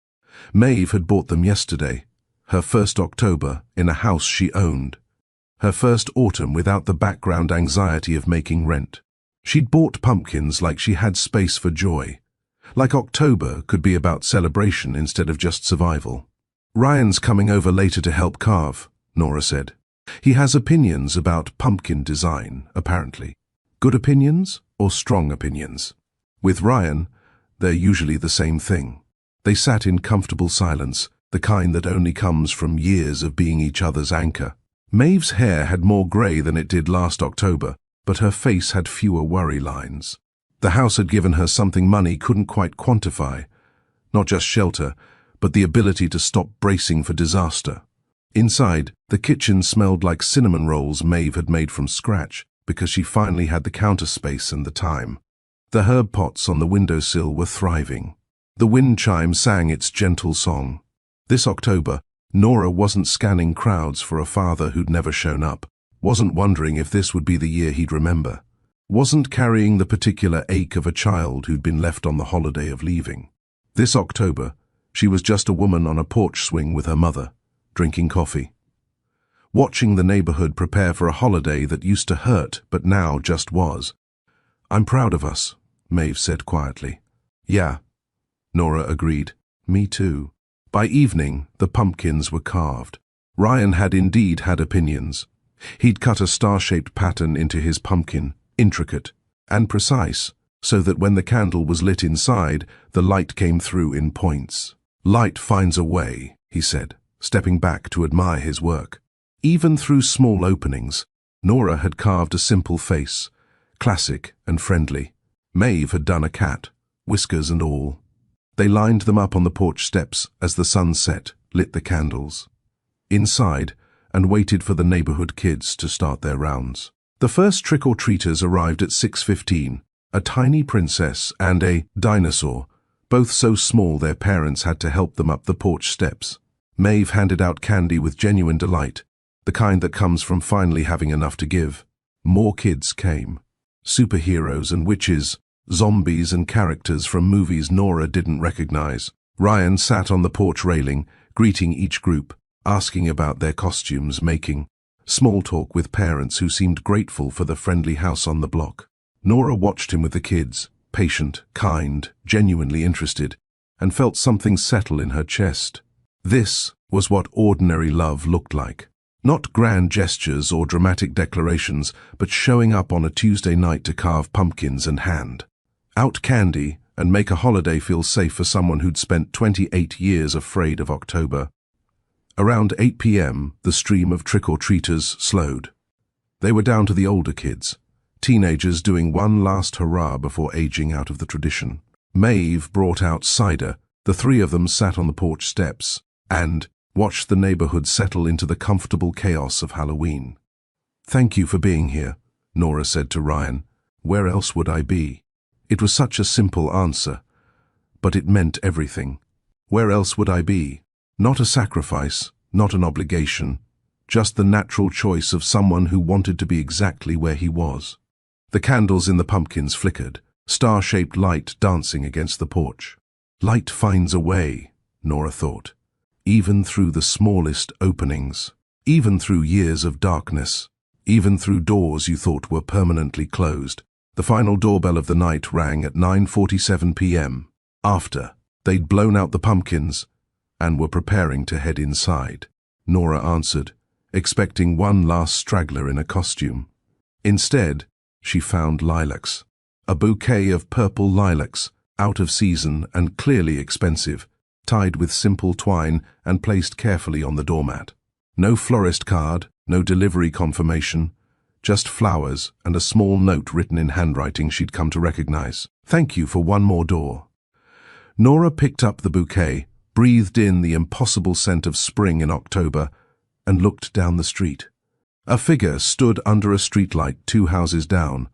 Maeve had bought them yesterday, her first October in a house she owned, her first autumn without the background anxiety of making rent. She'd bought pumpkins like she had space for joy, like October could be about celebration instead of just survival. "Ryan's coming over later to help carve," Nora said. "He has opinions about pumpkin design, apparently. Good opinions or strong opinions? With Ryan, they're usually the same thing." They sat in comfortable silence, the kind that only comes from years of being each other's anchor. Maeve's hair had more grey than it did last October, but her face had fewer worry lines. The house had given her something money couldn't quite quantify. Not just shelter, but the ability to stop bracing for disaster. Inside, the kitchen smelled like cinnamon rolls Maeve had made from scratch because she finally had the counter space and the time. The herb pots on the windowsill were thriving. The wind chime sang its gentle song. This October, Nora wasn't scanning crowds for a father who'd never shown up, wasn't wondering if this would be the year he'd remember, wasn't carrying the particular ache of a child who'd been left on the holiday of leaving. This October, she was just a woman on a porch swing with her mother, drinking coffee. Watching the neighborhood prepare for a holiday that used to hurt but now just was. "I'm proud of us," Maeve said quietly. "Yeah," Nora agreed. "Me too." By evening, the pumpkins were carved. Ryan had indeed had opinions. He'd cut a star-shaped pattern into his pumpkin, intricate and precise, so that when the candle was lit inside, the light came through in points. "Light finds a way," he said, stepping back to admire his work. Even through small openings, Nora had carved a simple face, classic and friendly. Maeve had done a cat, whiskers and all. They lined them up on the porch steps as the sun set, lit the candles. Inside, and waited for the neighborhood kids to start their rounds. The first trick-or-treaters arrived at 6:15, a tiny princess and a dinosaur, both so small their parents had to help them up the porch steps. Maeve handed out candy with genuine delight, the kind that comes from finally having enough to give. More kids came. Superheroes and witches, zombies and characters from movies Nora didn't recognize. Ryan sat on the porch railing, greeting each group, asking about their costumes, making small talk with parents who seemed grateful for the friendly house on the block. Nora watched him with the kids, patient, kind, genuinely interested, and felt something settle in her chest. This was what ordinary love looked like. Not grand gestures or dramatic declarations, but showing up on a Tuesday night to carve pumpkins and hand out candy and make a holiday feel safe for someone who'd spent 28 years afraid of October. Around 8 p.m., the stream of trick-or-treaters slowed. They were down to the older kids, teenagers doing one last hurrah before aging out of the tradition. Maeve brought out cider. The three of them sat on the porch steps and watched the neighborhood settle into the comfortable chaos of Halloween. "Thank you for being here," Nora said to Ryan. "Where else would I be?" It was such a simple answer, but it meant everything. Where else would I be? Not a sacrifice, not an obligation, just the natural choice of someone who wanted to be exactly where he was. The candles in the pumpkins flickered, star-shaped light dancing against the porch. Light finds a way, Nora thought, even through the smallest openings, even through years of darkness, even through doors you thought were permanently closed. The final doorbell of the night rang at 9:47 p.m. After they'd blown out the pumpkins and were preparing to head inside, Nora answered, expecting one last straggler in a costume. Instead, she found lilacs. A bouquet of purple lilacs, out of season and clearly expensive, tied with simple twine and placed carefully on the doormat. No florist card, no delivery confirmation, just flowers and a small note written in handwriting she'd come to recognize. "Thank you for one more door." Nora picked up the bouquet, breathed in the impossible scent of spring in October, and looked down the street. A figure stood under a streetlight 2 houses down,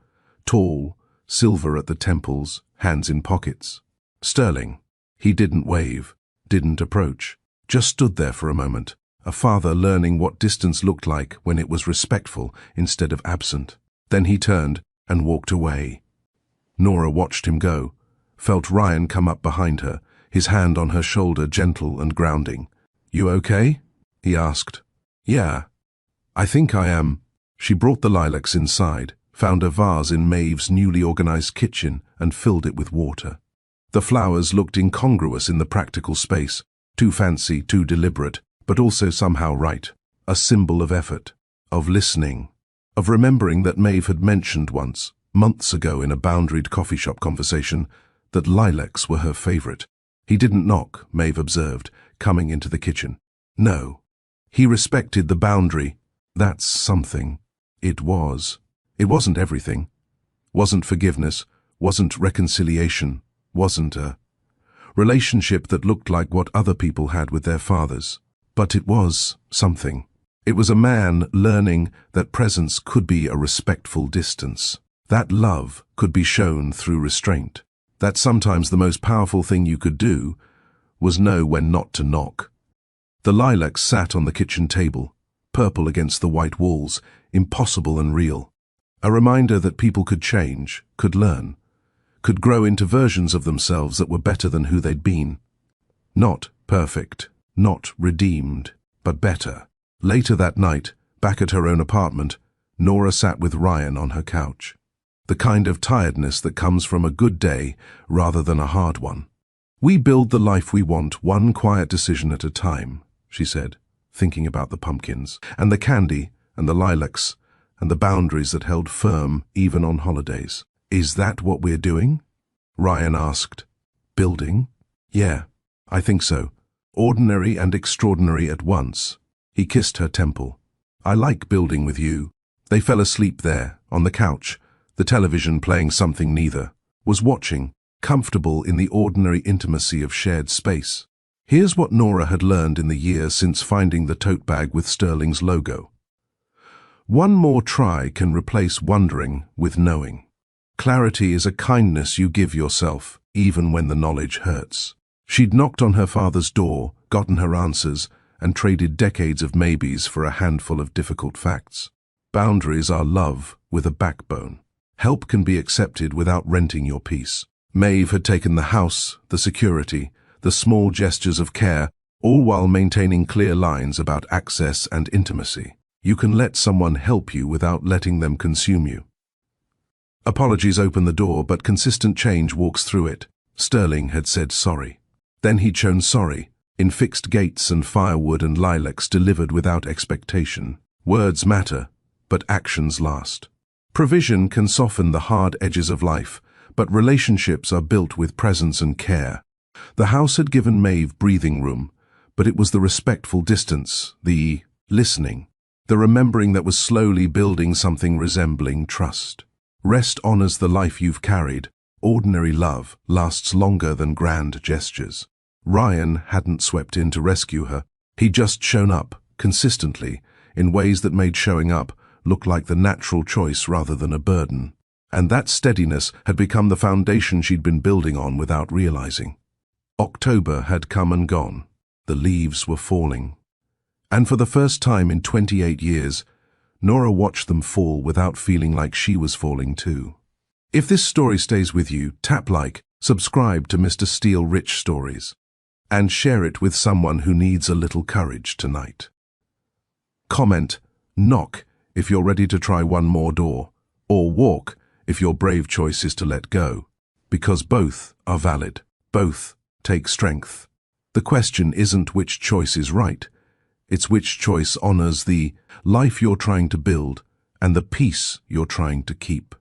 tall, silver at the temples, hands in pockets. Sterling. He didn't wave, didn't approach, just stood there for a moment, a father learning what distance looked like when it was respectful instead of absent. Then he turned and walked away. Nora watched him go, felt Ryan come up behind her, his hand on her shoulder gentle and grounding. "You okay?" he asked. "Yeah, I think I am." She brought the lilacs inside, found a vase in Maeve's newly organized kitchen and filled it with water. The flowers looked incongruous in the practical space, too fancy, too deliberate, but also somehow right. A symbol of effort, of listening, of remembering that Maeve had mentioned once, months ago in a boundaried coffee shop conversation, that lilacs were her favorite. He didn't knock, Maeve observed, coming into the kitchen. No. He respected the boundary. That's something. It was. It wasn't everything. Wasn't forgiveness, wasn't reconciliation, wasn't a relationship that looked like what other people had with their fathers. But it was something. It was a man learning that presence could be a respectful distance, that love could be shown through restraint, that sometimes the most powerful thing you could do was know when not to knock. The lilacs sat on the kitchen table, purple against the white walls, impossible and real. A reminder that people could change, could learn, could grow into versions of themselves that were better than who they'd been. Not perfect, not redeemed, but better. Later that night, back at her own apartment, Nora sat with Ryan on her couch. The kind of tiredness that comes from a good day rather than a hard one. "We build the life we want, one quiet decision at a time," she said, thinking about the pumpkins, and the candy, and the lilacs, and the boundaries that held firm even on holidays. "Is that what we're doing?" Ryan asked. "Building?" "Yeah, I think so. Ordinary and extraordinary at once." He kissed her temple. "I like building with you." They fell asleep there, on the couch, the television playing something neither was watching, comfortable in the ordinary intimacy of shared space. Here's what Nora had learned in the years since finding the tote bag with Sterling's logo. One more try can replace wondering with knowing. Clarity is a kindness you give yourself, even when the knowledge hurts. She'd knocked on her father's door, gotten her answers, and traded decades of maybes for a handful of difficult facts. Boundaries are love with a backbone. Help can be accepted without renting your peace. Maeve had taken the house, the security, the small gestures of care, all while maintaining clear lines about access and intimacy. You can let someone help you without letting them consume you. Apologies open the door, but consistent change walks through it. Sterling had said sorry. Then he'd shown sorry, in fixed gates and firewood and lilacs delivered without expectation. Words matter, but actions last. Provision can soften the hard edges of life, but relationships are built with presence and care. The house had given Maeve breathing room, but it was the respectful distance, the listening, the remembering that was slowly building something resembling trust. Rest honors the life you've carried. Ordinary love lasts longer than grand gestures. Ryan hadn't swept in to rescue her. He'd just shown up, consistently, in ways that made showing up look like the natural choice rather than a burden. And that steadiness had become the foundation she'd been building on without realizing. October had come and gone. The leaves were falling. And for the first time in 28 years, Nora watched them fall without feeling like she was falling too. If this story stays with you, tap like, subscribe to Mr. Steele Rich Stories, and share it with someone who needs a little courage tonight. Comment, knock, if you're ready to try one more door, or walk if your brave choice is to let go, because both are valid, both take strength. The question isn't which choice is right, it's which choice honors the life you're trying to build and the peace you're trying to keep.